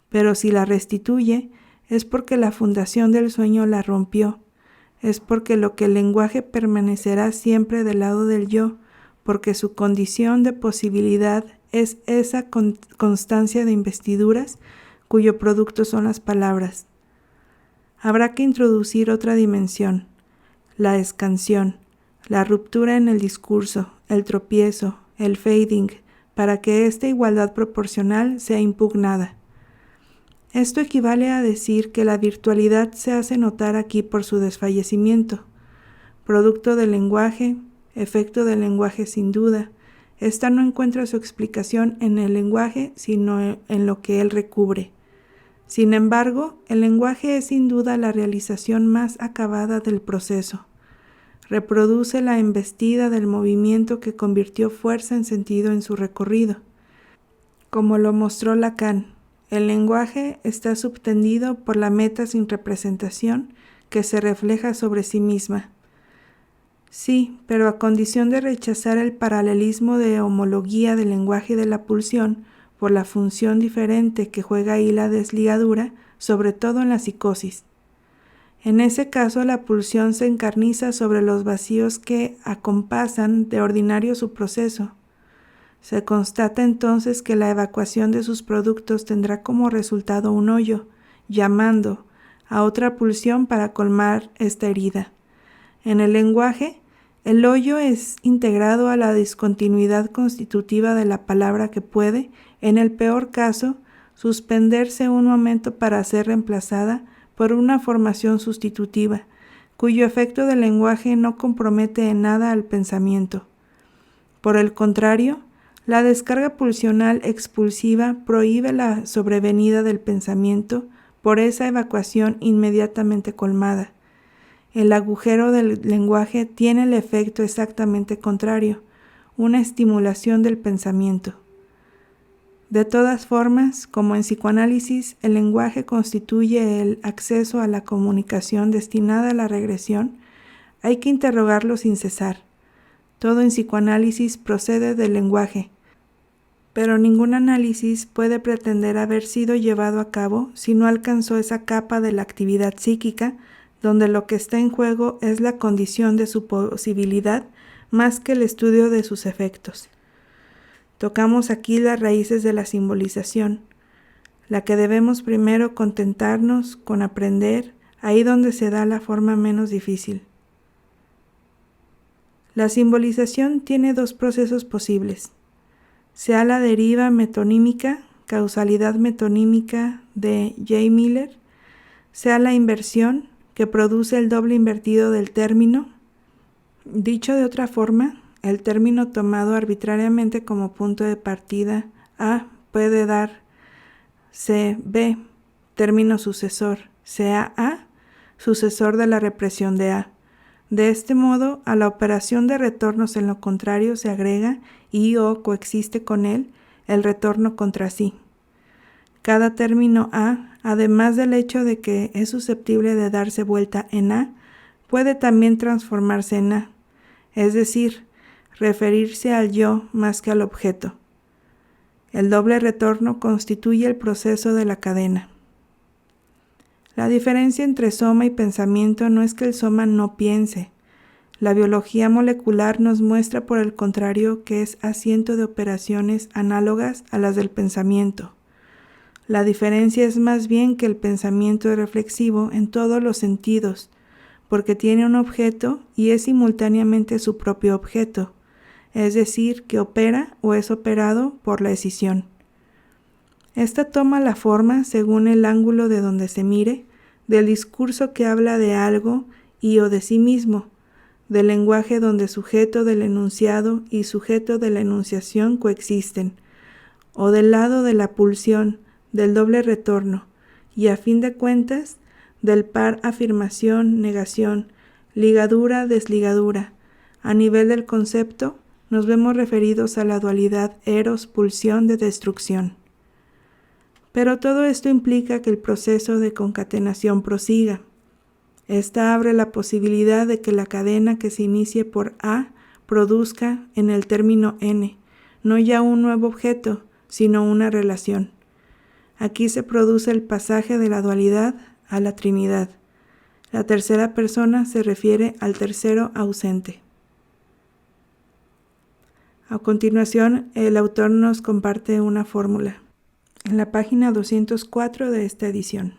Pero si la restituye, es porque la fundación del sueño la rompió, es porque lo que el lenguaje permanecerá siempre del lado del yo, porque su condición de posibilidad es esa constancia de investiduras cuyo producto son las palabras. Habrá que introducir otra dimensión, la escansión, la ruptura en el discurso, el tropiezo, el fading, para que esta igualdad proporcional sea impugnada. Esto equivale a decir que la virtualidad se hace notar aquí por su desfallecimiento, producto del lenguaje, efecto del lenguaje sin duda. Esta no encuentra su explicación en el lenguaje, sino en lo que él recubre. Sin embargo, el lenguaje es sin duda la realización más acabada del proceso. Reproduce la embestida del movimiento que convirtió fuerza en sentido en su recorrido. Como lo mostró Lacan, el lenguaje está subtendido por la meta sin representación que se refleja sobre sí misma. Sí, pero a condición de rechazar el paralelismo de homología del lenguaje y de la pulsión por la función diferente que juega ahí la desligadura, sobre todo en la psicosis. En ese caso, la pulsión se encarniza sobre los vacíos que acompasan de ordinario su proceso. Se constata entonces que la evacuación de sus productos tendrá como resultado un hoyo, llamando a otra pulsión para colmar esta herida. En el lenguaje, el hoyo es integrado a la discontinuidad constitutiva de la palabra que puede, en el peor caso, suspenderse un momento para ser reemplazada por una formación sustitutiva, cuyo efecto del lenguaje no compromete en nada al pensamiento. Por el contrario, La descarga pulsional expulsiva prohíbe la sobrevenida del pensamiento por esa evacuación inmediatamente colmada. El agujero del lenguaje tiene el efecto exactamente contrario, una estimulación del pensamiento. De todas formas, como en psicoanálisis, el lenguaje constituye el acceso a la comunicación destinada a la regresión, hay que interrogarlo sin cesar. Todo en psicoanálisis procede del lenguaje, pero ningún análisis puede pretender haber sido llevado a cabo si no alcanzó esa capa de la actividad psíquica donde lo que está en juego es la condición de su posibilidad más que el estudio de sus efectos. Tocamos aquí las raíces de la simbolización, la que debemos primero contentarnos con aprender, ahí donde se da la forma menos difícil. La simbolización tiene dos procesos posibles, sea la deriva metonímica, causalidad metonímica de J. Miller, sea la inversión, que produce el doble invertido del término. Dicho de otra forma, el término tomado arbitrariamente como punto de partida A puede dar CB, término sucesor, sea A, sucesor de la represión de A. De este modo, a la operación de retornos en lo contrario se agrega y o coexiste con él el retorno contra sí. Cada término A, además del hecho de que es susceptible de darse vuelta en A, puede también transformarse en A, es decir, referirse al yo más que al objeto. El doble retorno constituye el proceso de la cadena. La diferencia entre soma y pensamiento no es que el soma no piense. La biología molecular nos muestra por el contrario que es asiento de operaciones análogas a las del pensamiento. La diferencia es más bien que el pensamiento es reflexivo en todos los sentidos, porque tiene un objeto y es simultáneamente su propio objeto, es decir, que opera o es operado por la escisión. Esta toma la forma, según el ángulo de donde se mire, del discurso que habla de algo y o de sí mismo, del lenguaje donde sujeto del enunciado y sujeto de la enunciación coexisten, o del lado de la pulsión, del doble retorno, y a fin de cuentas, del par afirmación-negación, ligadura-desligadura. A nivel del concepto, nos vemos referidos a la dualidad eros-pulsión de destrucción. Pero todo esto implica que el proceso de concatenación prosiga. Esta abre la posibilidad de que la cadena que se inicie por A produzca en el término N, no ya un nuevo objeto, sino una relación. Aquí se produce el pasaje de la dualidad a la Trinidad. La tercera persona se refiere al tercero ausente. A continuación, el autor nos comparte una fórmula en la página 204 de esta edición,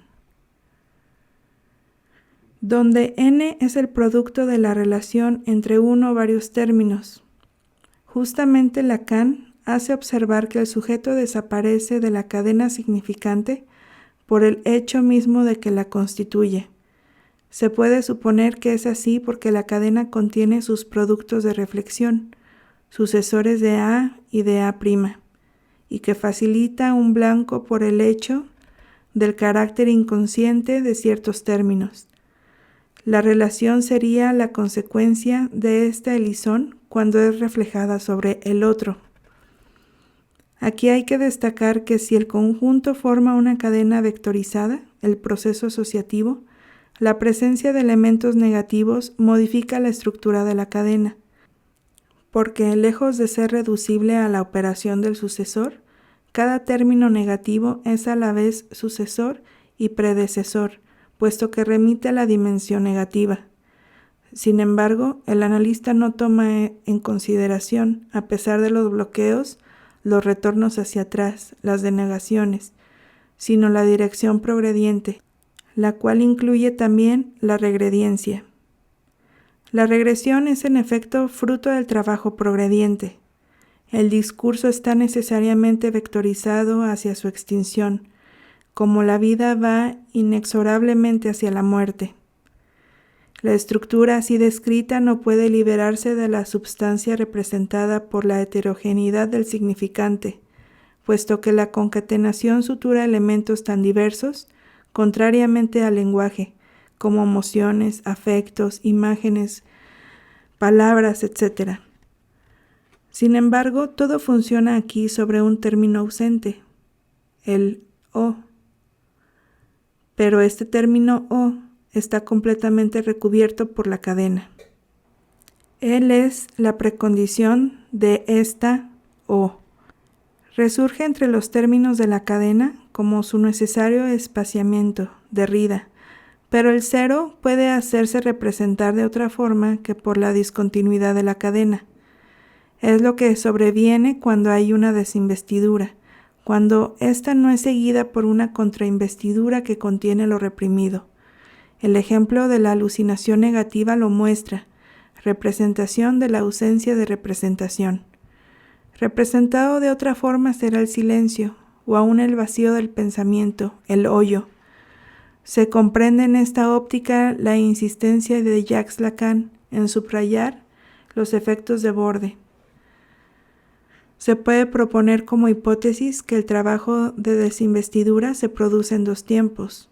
donde N es el producto de la relación entre uno o varios términos. Justamente Lacan hace observar que el sujeto desaparece de la cadena significante por el hecho mismo de que la constituye. Se puede suponer que es así porque la cadena contiene sus productos de reflexión, sucesores de A y de A', y que facilita un blanco por el hecho del carácter inconsciente de ciertos términos. La relación sería la consecuencia de esta elisión cuando es reflejada sobre el otro. Aquí hay que destacar que si el conjunto forma una cadena vectorizada, el proceso asociativo, la presencia de elementos negativos modifica la estructura de la cadena, porque lejos de ser reducible a la operación del sucesor, cada término negativo es a la vez sucesor y predecesor, puesto que remite a la dimensión negativa. Sin embargo, el analista no toma en consideración, a pesar de los bloqueos, los retornos hacia atrás, las denegaciones, sino la dirección progrediente, la cual incluye también la regrediencia. La regresión es en efecto fruto del trabajo progrediente. El discurso está necesariamente vectorizado hacia su extinción, como la vida va inexorablemente hacia la muerte. La estructura así descrita no puede liberarse de la substancia representada por la heterogeneidad del significante, puesto que la concatenación sutura elementos tan diversos, contrariamente al lenguaje, como emociones, afectos, imágenes, palabras, etc. Sin embargo, todo funciona aquí sobre un término ausente, el O. Pero este término O está completamente recubierto por la cadena. Él es la precondición de esta O. Resurge entre los términos de la cadena como su necesario espaciamiento, Derrida, pero el cero puede hacerse representar de otra forma que por la discontinuidad de la cadena. Es lo que sobreviene cuando hay una desinvestidura, cuando ésta no es seguida por una contrainvestidura que contiene lo reprimido. El ejemplo de la alucinación negativa lo muestra, representación de la ausencia de representación. Representado de otra forma será el silencio, o aún el vacío del pensamiento, el hoyo. Se comprende en esta óptica la insistencia de Jacques Lacan en subrayar los efectos de borde. Se puede proponer como hipótesis que el trabajo de desinvestidura se produce en dos tiempos.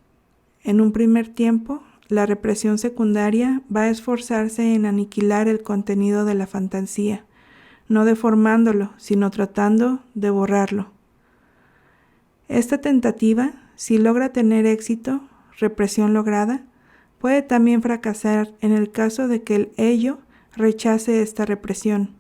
En un primer tiempo, la represión secundaria va a esforzarse en aniquilar el contenido de la fantasía, no deformándolo, sino tratando de borrarlo. Esta tentativa, si logra tener éxito, represión lograda, puede también fracasar en el caso de que el ello rechace esta represión.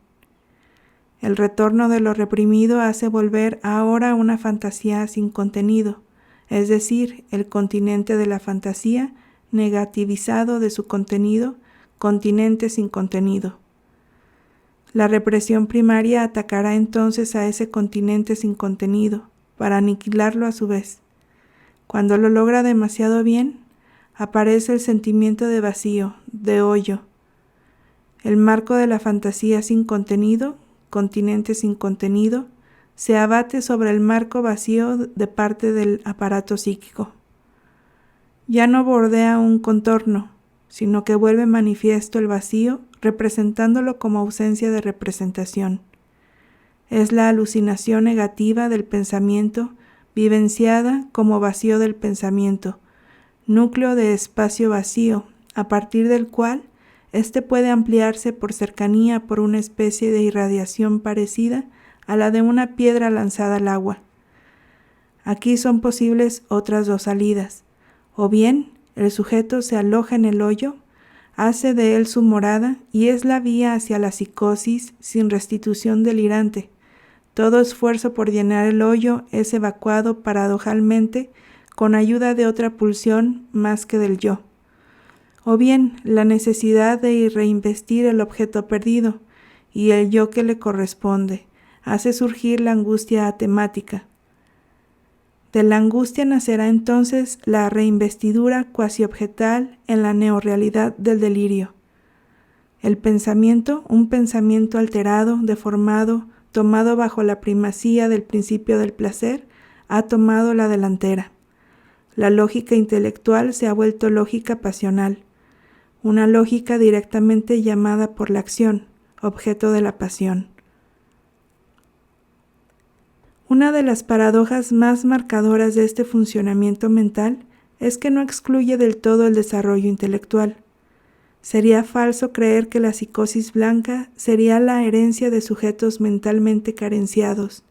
El retorno de lo reprimido hace volver ahora una fantasía sin contenido, es decir, el continente de la fantasía negativizado de su contenido, continente sin contenido. La represión primaria atacará entonces a ese continente sin contenido, para aniquilarlo a su vez. Cuando lo logra demasiado bien, aparece el sentimiento de vacío, de hoyo. El marco de la fantasía sin contenido, continente sin contenido, se abate sobre el marco vacío de parte del aparato psíquico. Ya no bordea un contorno, sino que vuelve manifiesto el vacío, representándolo como ausencia de representación. Es la alucinación negativa del pensamiento, vivenciada como vacío del pensamiento, núcleo de espacio vacío, a partir del cual éste puede ampliarse por cercanía por una especie de irradiación parecida a la de una piedra lanzada al agua. Aquí son posibles otras dos salidas, o bien el sujeto se aloja en el hoyo, hace de él su morada y es la vía hacia la psicosis sin restitución delirante. Todo esfuerzo por llenar el hoyo es evacuado paradojalmente con ayuda de otra pulsión más que del yo. O bien la necesidad de reinvestir el objeto perdido y el yo que le corresponde hace surgir la angustia atemática. De la angustia nacerá entonces la reinvestidura cuasi objetal en la neorrealidad del delirio. El pensamiento, un pensamiento alterado, deformado, tomado bajo la primacía del principio del placer, ha tomado la delantera. La lógica intelectual se ha vuelto lógica pasional, una lógica directamente llamada por la acción, objeto de la pasión. Una de las paradojas más marcadoras de este funcionamiento mental es que no excluye del todo el desarrollo intelectual. Sería falso creer que la psicosis blanca sería la herencia de sujetos mentalmente carenciados.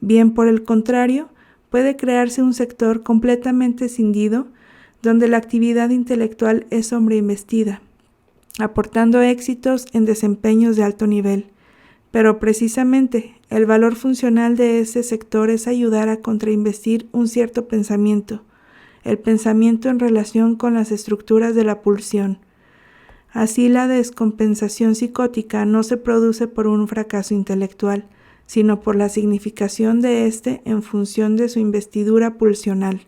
Bien por el contrario, puede crearse un sector completamente cindido donde la actividad intelectual es sobreinvestida, aportando éxitos en desempeños de alto nivel. Pero precisamente el valor funcional de ese sector es ayudar a contrainvestir un cierto pensamiento, el pensamiento en relación con las estructuras de la pulsión. Así la descompensación psicótica no se produce por un fracaso intelectual, sino por la significación de éste en función de su investidura pulsional.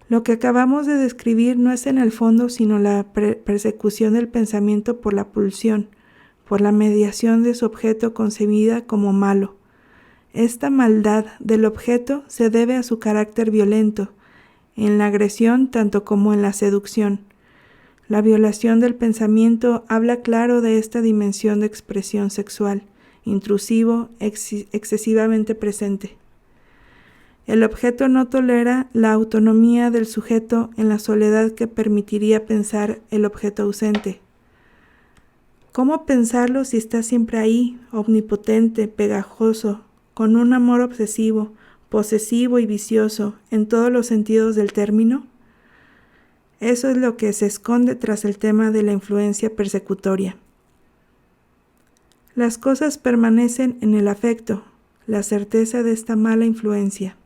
Lo que acabamos de describir no es en el fondo sino la persecución del pensamiento por la pulsión, por la mediación de su objeto concebida como malo. Esta maldad del objeto se debe a su carácter violento, en la agresión tanto como en la seducción. La violación del pensamiento habla claro de esta dimensión de expresión sexual, intrusivo, excesivamente presente. El objeto no tolera la autonomía del sujeto en la soledad que permitiría pensar el objeto ausente. ¿Cómo pensarlo si está siempre ahí, omnipotente, pegajoso, con un amor obsesivo, posesivo y vicioso en todos los sentidos del término? Eso es lo que se esconde tras el tema de la influencia persecutoria. Las cosas permanecen en el afecto, la certeza de esta mala influencia.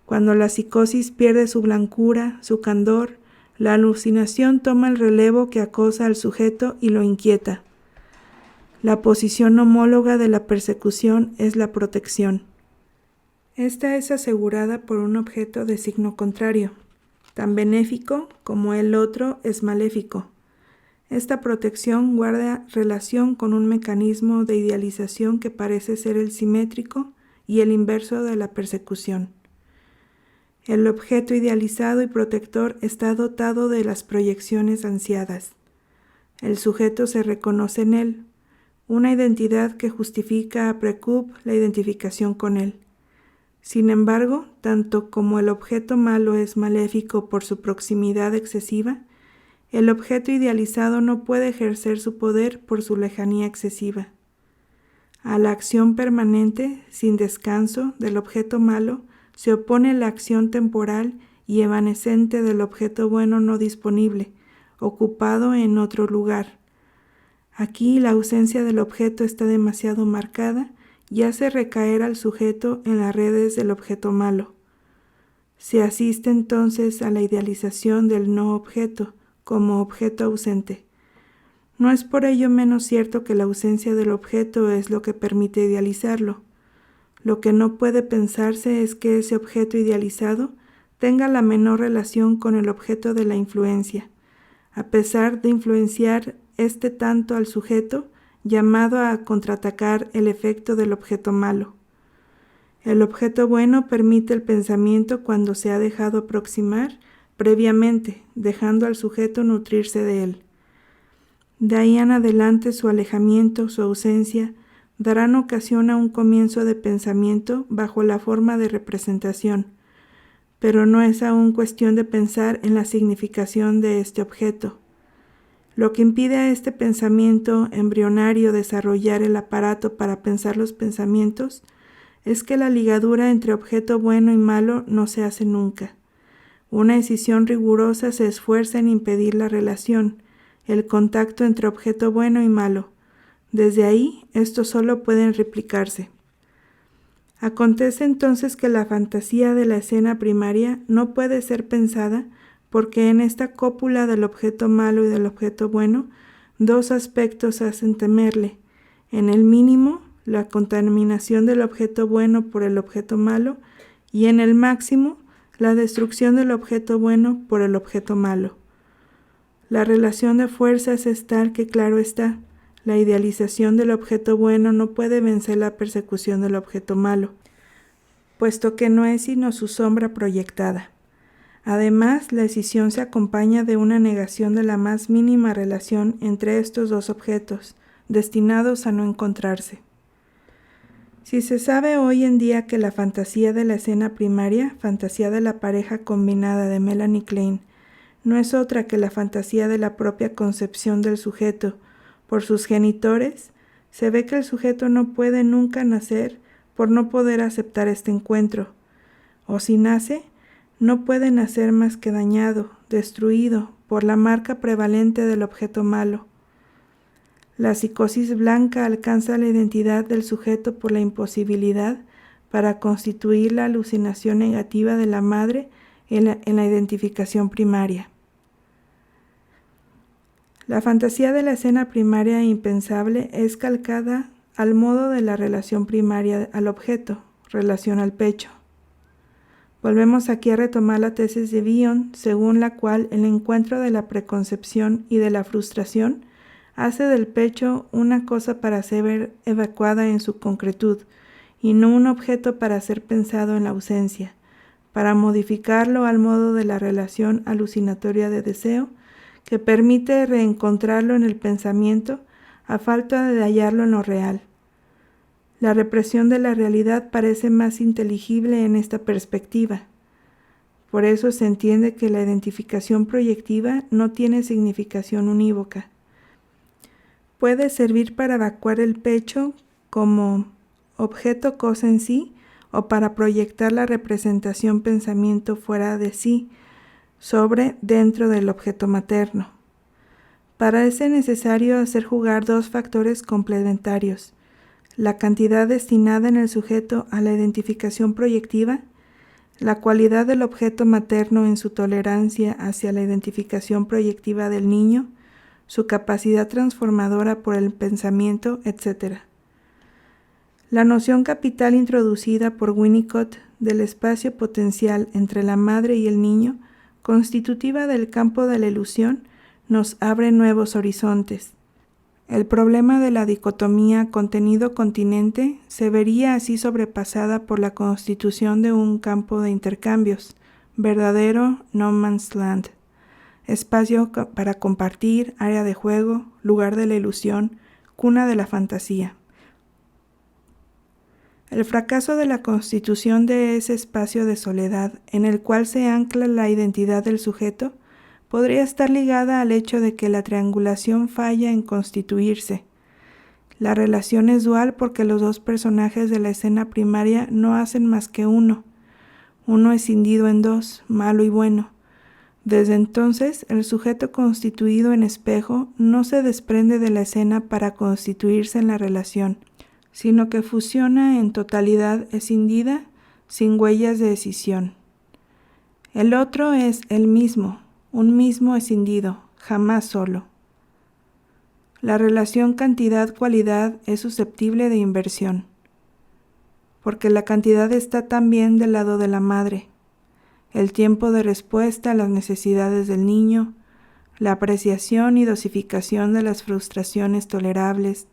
Cuando la psicosis pierde su blancura, su candor, la alucinación toma el relevo que acosa al sujeto y lo inquieta. La posición homóloga de la persecución es la protección. Esta es asegurada por un objeto de signo contrario, tan benéfico como el otro es maléfico. Esta protección guarda relación con un mecanismo de idealización que parece ser el simétrico y el inverso de la persecución. El objeto idealizado y protector está dotado de las proyecciones ansiadas. El sujeto se reconoce en él, una identidad que justifica a precup la identificación con él. Sin embargo, tanto como el objeto malo es maléfico por su proximidad excesiva, el objeto idealizado no puede ejercer su poder por su lejanía excesiva. A la acción permanente, sin descanso, del objeto malo, se opone la acción temporal y evanescente del objeto bueno no disponible, ocupado en otro lugar. Aquí la ausencia del objeto está demasiado marcada y hace recaer al sujeto en las redes del objeto malo. Se asiste entonces a la idealización del no objeto como objeto ausente. No es por ello menos cierto que la ausencia del objeto es lo que permite idealizarlo. Lo que no puede pensarse es que ese objeto idealizado tenga la menor relación con el objeto de la influencia, a pesar de influenciar este tanto al sujeto, llamado a contraatacar el efecto del objeto malo. El objeto bueno permite el pensamiento cuando se ha dejado aproximar previamente, dejando al sujeto nutrirse de él. De ahí en adelante su alejamiento, su ausencia, darán ocasión a un comienzo de pensamiento bajo la forma de representación, pero no es aún cuestión de pensar en la significación de este objeto. Lo que impide a este pensamiento embrionario desarrollar el aparato para pensar los pensamientos es que la ligadura entre objeto bueno y malo no se hace nunca. Una decisión rigurosa se esfuerza en impedir la relación, el contacto entre objeto bueno y malo. Desde ahí, estos solo pueden replicarse. Acontece entonces que la fantasía de la escena primaria no puede ser pensada porque en esta cópula del objeto malo y del objeto bueno, dos aspectos hacen temerle. En el mínimo, la contaminación del objeto bueno por el objeto malo, y en el máximo, la destrucción del objeto bueno por el objeto malo. La relación de fuerzas es tal que, claro está, la idealización del objeto bueno no puede vencer la persecución del objeto malo, puesto que no es sino su sombra proyectada. Además, la escisión se acompaña de una negación de la más mínima relación entre estos dos objetos, destinados a no encontrarse. Si se sabe hoy en día que la fantasía de la escena primaria, fantasía de la pareja combinada de Melanie Klein, no es otra que la fantasía de la propia concepción del sujeto por sus genitores, se ve que el sujeto no puede nunca nacer por no poder aceptar este encuentro, o si nace, no puede nacer más que dañado, destruido por la marca prevalente del objeto malo. La psicosis blanca alcanza la identidad del sujeto por la imposibilidad para constituir la alucinación negativa de la madre en la identificación primaria. La fantasía de la escena primaria impensable es calcada al modo de la relación primaria al objeto, relación al pecho. Volvemos aquí a retomar la tesis de Bion, según la cual el encuentro de la preconcepción y de la frustración hace del pecho una cosa para ser evacuada en su concretud, y no un objeto para ser pensado en la ausencia, para modificarlo al modo de la relación alucinatoria de deseo, que permite reencontrarlo en el pensamiento a falta de hallarlo en lo real. La represión de la realidad parece más inteligible en esta perspectiva. Por eso se entiende que la identificación proyectiva no tiene significación unívoca. Puede servir para evacuar el pecho como objeto cosa en sí o para proyectar la representación pensamiento fuera de sí, sobre dentro del objeto materno. Parece necesario hacer jugar dos factores complementarios: la cantidad destinada en el sujeto a la identificación proyectiva, la cualidad del objeto materno en su tolerancia hacia la identificación proyectiva del niño, su capacidad transformadora por el pensamiento, etc. La noción capital introducida por Winnicott del espacio potencial entre la madre y el niño, constitutiva del campo de la ilusión, nos abre nuevos horizontes. El problema de la dicotomía contenido-continente se vería así sobrepasada por la constitución de un campo de intercambios, verdadero no man's land, espacio para compartir, área de juego, lugar de la ilusión, cuna de la fantasía. El fracaso de la constitución de ese espacio de soledad en el cual se ancla la identidad del sujeto podría estar ligada al hecho de que la triangulación falla en constituirse. La relación es dual porque los dos personajes de la escena primaria no hacen más que uno. Uno escindido en dos, malo y bueno. Desde entonces, el sujeto constituido en espejo no se desprende de la escena para constituirse en la relación, sino que fusiona en totalidad escindida, sin huellas de escisión. El otro es el mismo, un mismo escindido, jamás solo. La relación cantidad-cualidad es susceptible de inversión, porque la cantidad está también del lado de la madre. El tiempo de respuesta a las necesidades del niño, la apreciación y dosificación de las frustraciones tolerables,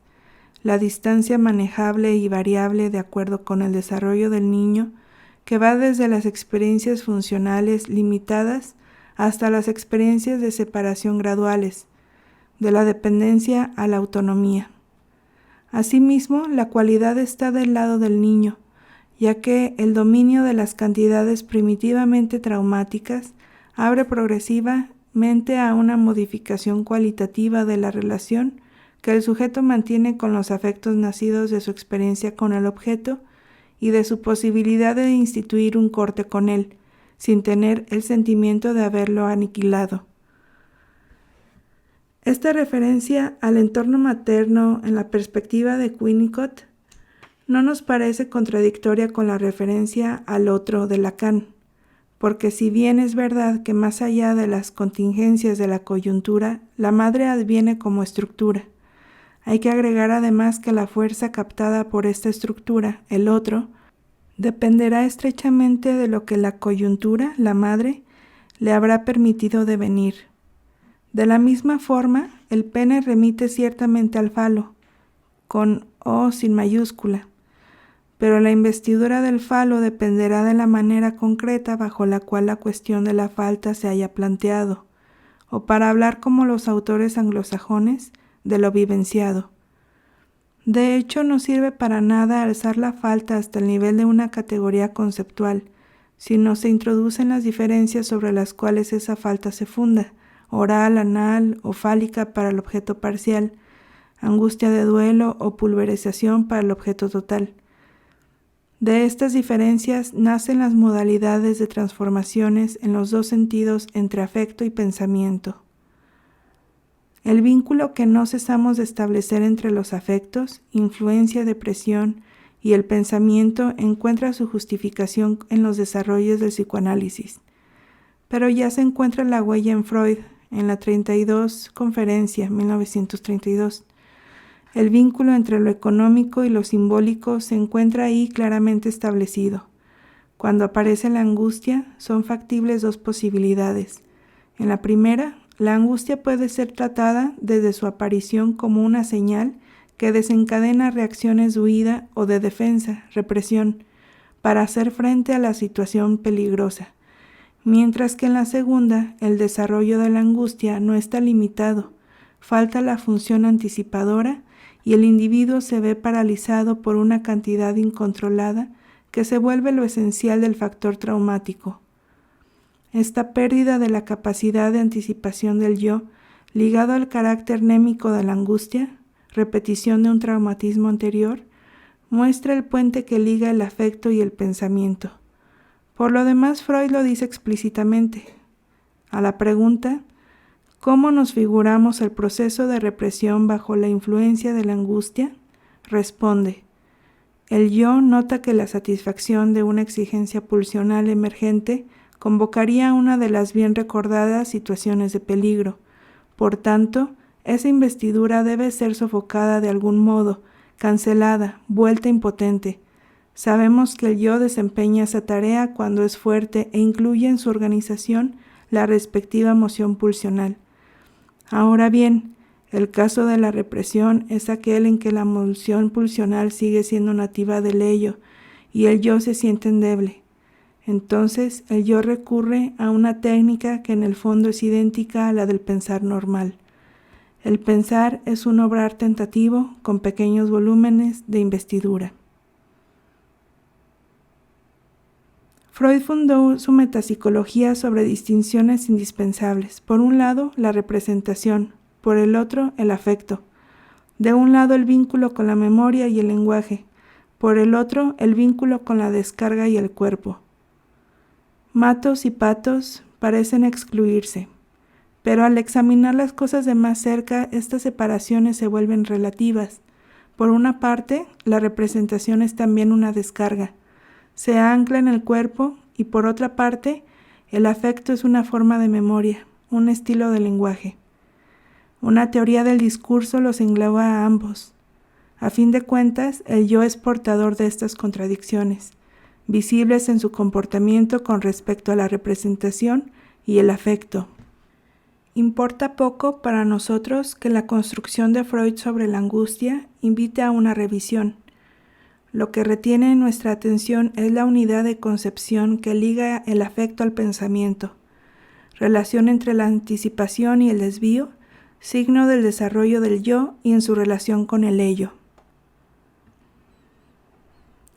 la distancia manejable y variable de acuerdo con el desarrollo del niño, que va desde las experiencias funcionales limitadas hasta las experiencias de separación graduales, de la dependencia a la autonomía. Asimismo, la cualidad está del lado del niño, ya que el dominio de las cantidades primitivamente traumáticas abre progresivamente a una modificación cualitativa de la relación que el sujeto mantiene con los afectos nacidos de su experiencia con el objeto y de su posibilidad de instituir un corte con él, sin tener el sentimiento de haberlo aniquilado. Esta referencia al entorno materno en la perspectiva de Winnicott no nos parece contradictoria con la referencia al otro de Lacan, porque si bien es verdad que más allá de las contingencias de la coyuntura, la madre adviene como estructura, hay que agregar además que la fuerza captada por esta estructura, el otro, dependerá estrechamente de lo que la coyuntura, la madre, le habrá permitido devenir. De la misma forma, el pene remite ciertamente al falo, con O sin mayúscula, pero la investidura del falo dependerá de la manera concreta bajo la cual la cuestión de la falta se haya planteado, o para hablar como los autores anglosajones, de lo vivenciado. De hecho, no sirve para nada alzar la falta hasta el nivel de una categoría conceptual, si no se introducen las diferencias sobre las cuales esa falta se funda, oral, anal o fálica para el objeto parcial, angustia de duelo o pulverización para el objeto total. De estas diferencias nacen las modalidades de transformaciones en los dos sentidos entre afecto y pensamiento. El vínculo que no cesamos de establecer entre los afectos, influencia, depresión y el pensamiento encuentra su justificación en los desarrollos del psicoanálisis. Pero ya se encuentra la huella en Freud, en la 32 Conferencia, 1932. El vínculo entre lo económico y lo simbólico se encuentra ahí claramente establecido. Cuando aparece la angustia, son factibles dos posibilidades. En la primera, la angustia puede ser tratada desde su aparición como una señal que desencadena reacciones de huida o de defensa, represión, para hacer frente a la situación peligrosa, mientras que en la segunda el desarrollo de la angustia no está limitado, falta la función anticipadora y el individuo se ve paralizado por una cantidad incontrolada que se vuelve lo esencial del factor traumático. Esta pérdida de la capacidad de anticipación del yo, ligado al carácter némico de la angustia, repetición de un traumatismo anterior, muestra el puente que liga el afecto y el pensamiento. Por lo demás, Freud lo dice explícitamente. A la pregunta, ¿cómo nos figuramos el proceso de represión bajo la influencia de la angustia?, responde: el yo nota que la satisfacción de una exigencia pulsional emergente convocaría una de las bien recordadas situaciones de peligro. Por tanto, esa investidura debe ser sofocada de algún modo, cancelada, vuelta impotente. Sabemos que el yo desempeña esa tarea cuando es fuerte e incluye en su organización la respectiva emoción pulsional. Ahora bien, el caso de la represión es aquel en que la emoción pulsional sigue siendo nativa del ello y el yo se siente endeble. Entonces, el yo recurre a una técnica que en el fondo es idéntica a la del pensar normal. El pensar es un obrar tentativo con pequeños volúmenes de investidura. Freud fundó su metapsicología sobre distinciones indispensables. Por un lado, la representación, por el otro, el afecto. De un lado, el vínculo con la memoria y el lenguaje, por el otro, el vínculo con la descarga y el cuerpo. Matos y patos parecen excluirse, pero al examinar las cosas de más cerca, estas separaciones se vuelven relativas. Por una parte, la representación es también una descarga. Se ancla en el cuerpo y por otra parte, el afecto es una forma de memoria, un estilo de lenguaje. Una teoría del discurso los engloba a ambos. A fin de cuentas, el yo es portador de estas contradicciones, visibles en su comportamiento con respecto a la representación y el afecto. Importa poco para nosotros que la construcción de Freud sobre la angustia invite a una revisión. Lo que retiene nuestra atención es la unidad de concepción que liga el afecto al pensamiento, relación entre la anticipación y el desvío, signo del desarrollo del yo y en su relación con el ello.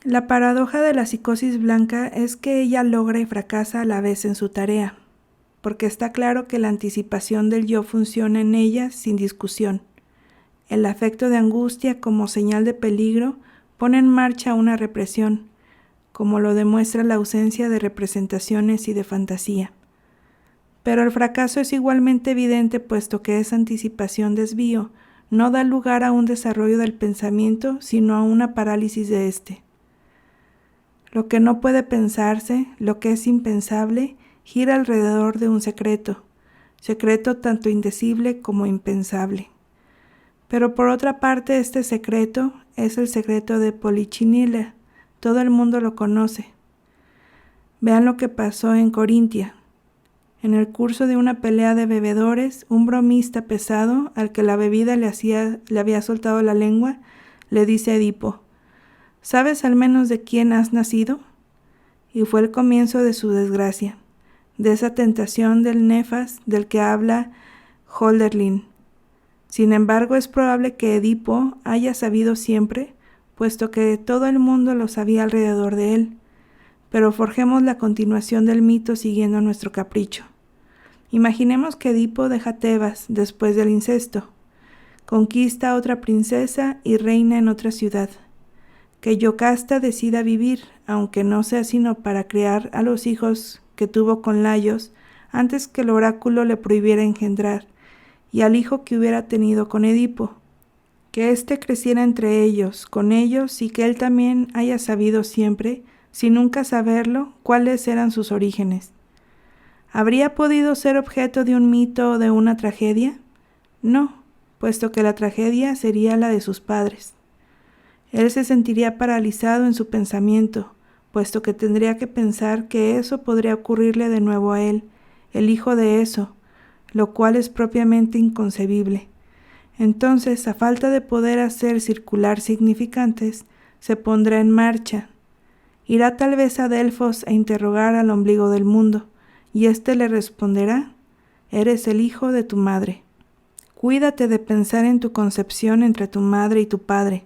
La paradoja de la psicosis blanca es que ella logra y fracasa a la vez en su tarea, porque está claro que la anticipación del yo funciona en ella sin discusión. El afecto de angustia como señal de peligro pone en marcha una represión, como lo demuestra la ausencia de representaciones y de fantasía. Pero el fracaso es igualmente evidente puesto que esa anticipación-desvío no da lugar a un desarrollo del pensamiento, sino a una parálisis de éste. Lo que no puede pensarse, lo que es impensable, gira alrededor de un secreto tanto indecible como impensable. Pero por otra parte, este secreto es el secreto de Polichinela. Todo el mundo lo conoce. Vean lo que pasó en Corintia. En el curso de una pelea de bebedores, un bromista pesado, al que la bebida le había soltado la lengua, le dice a Edipo: ¿sabes al menos de quién has nacido? Y fue el comienzo de su desgracia, de esa tentación del nefas del que habla Hölderlin. Sin embargo, es probable que Edipo haya sabido siempre, puesto que todo el mundo lo sabía alrededor de él. Pero forjemos la continuación del mito siguiendo nuestro capricho. Imaginemos que Edipo deja Tebas después del incesto, conquista a otra princesa y reina en otra ciudad. Que Yocasta decida vivir, aunque no sea sino para criar a los hijos que tuvo con Laios antes que el oráculo le prohibiera engendrar, y al hijo que hubiera tenido con Edipo, que éste creciera entre ellos, con ellos, y que él también haya sabido siempre, sin nunca saberlo, cuáles eran sus orígenes. ¿Habría podido ser objeto de un mito o de una tragedia? No, puesto que la tragedia sería la de sus padres. Él se sentiría paralizado en su pensamiento, puesto que tendría que pensar que eso podría ocurrirle de nuevo a él, el hijo de eso, lo cual es propiamente inconcebible. Entonces, a falta de poder hacer circular significantes, se pondrá en marcha. Irá tal vez a Delfos a interrogar al ombligo del mundo, Y éste le responderá: eres el hijo de tu madre. Cuídate de pensar en tu concepción entre tu madre y tu padre.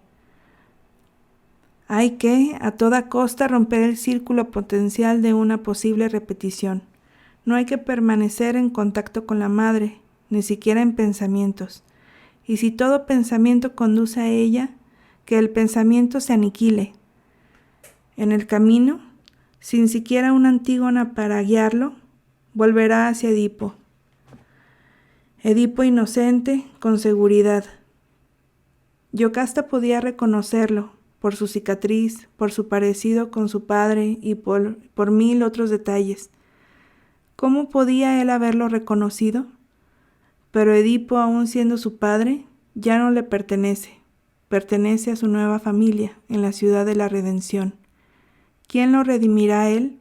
Hay que, a toda costa, romper el círculo potencial de una posible repetición. No hay que permanecer en contacto con la madre, ni siquiera en pensamientos. Y si todo pensamiento conduce a ella, que el pensamiento se aniquile. En el camino, sin siquiera una Antígona para guiarlo, volverá hacia Edipo. Edipo inocente, con seguridad. Yocasta podía reconocerlo, por su cicatriz, por su parecido con su padre y por 1000 otros detalles. ¿Cómo podía él haberlo reconocido? Pero Edipo, aun siendo su padre, ya no le pertenece. Pertenece a su nueva familia, en la ciudad de la redención. ¿Quién lo redimirá a él?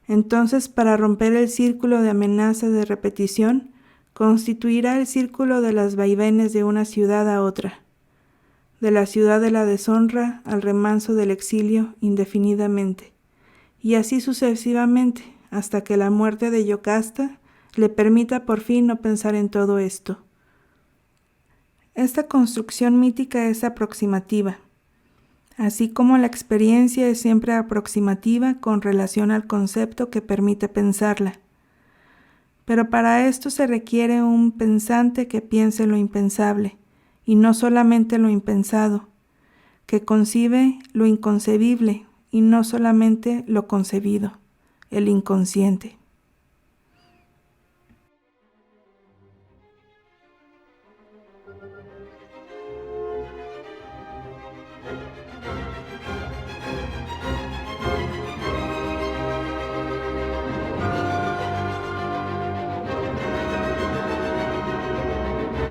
Entonces, para romper el círculo de amenazas de repetición, constituirá el círculo de las vaivenes de una ciudad a otra, de la ciudad de la deshonra al remanso del exilio indefinidamente, y así sucesivamente, hasta que la muerte de Yocasta le permita por fin no pensar en todo esto. Esta construcción mítica es aproximativa, así como la experiencia es siempre aproximativa con relación al concepto que permite pensarla. Pero para esto se requiere un pensante que piense lo impensable, y no solamente lo impensado, que concibe lo inconcebible y no solamente lo concebido, el inconsciente.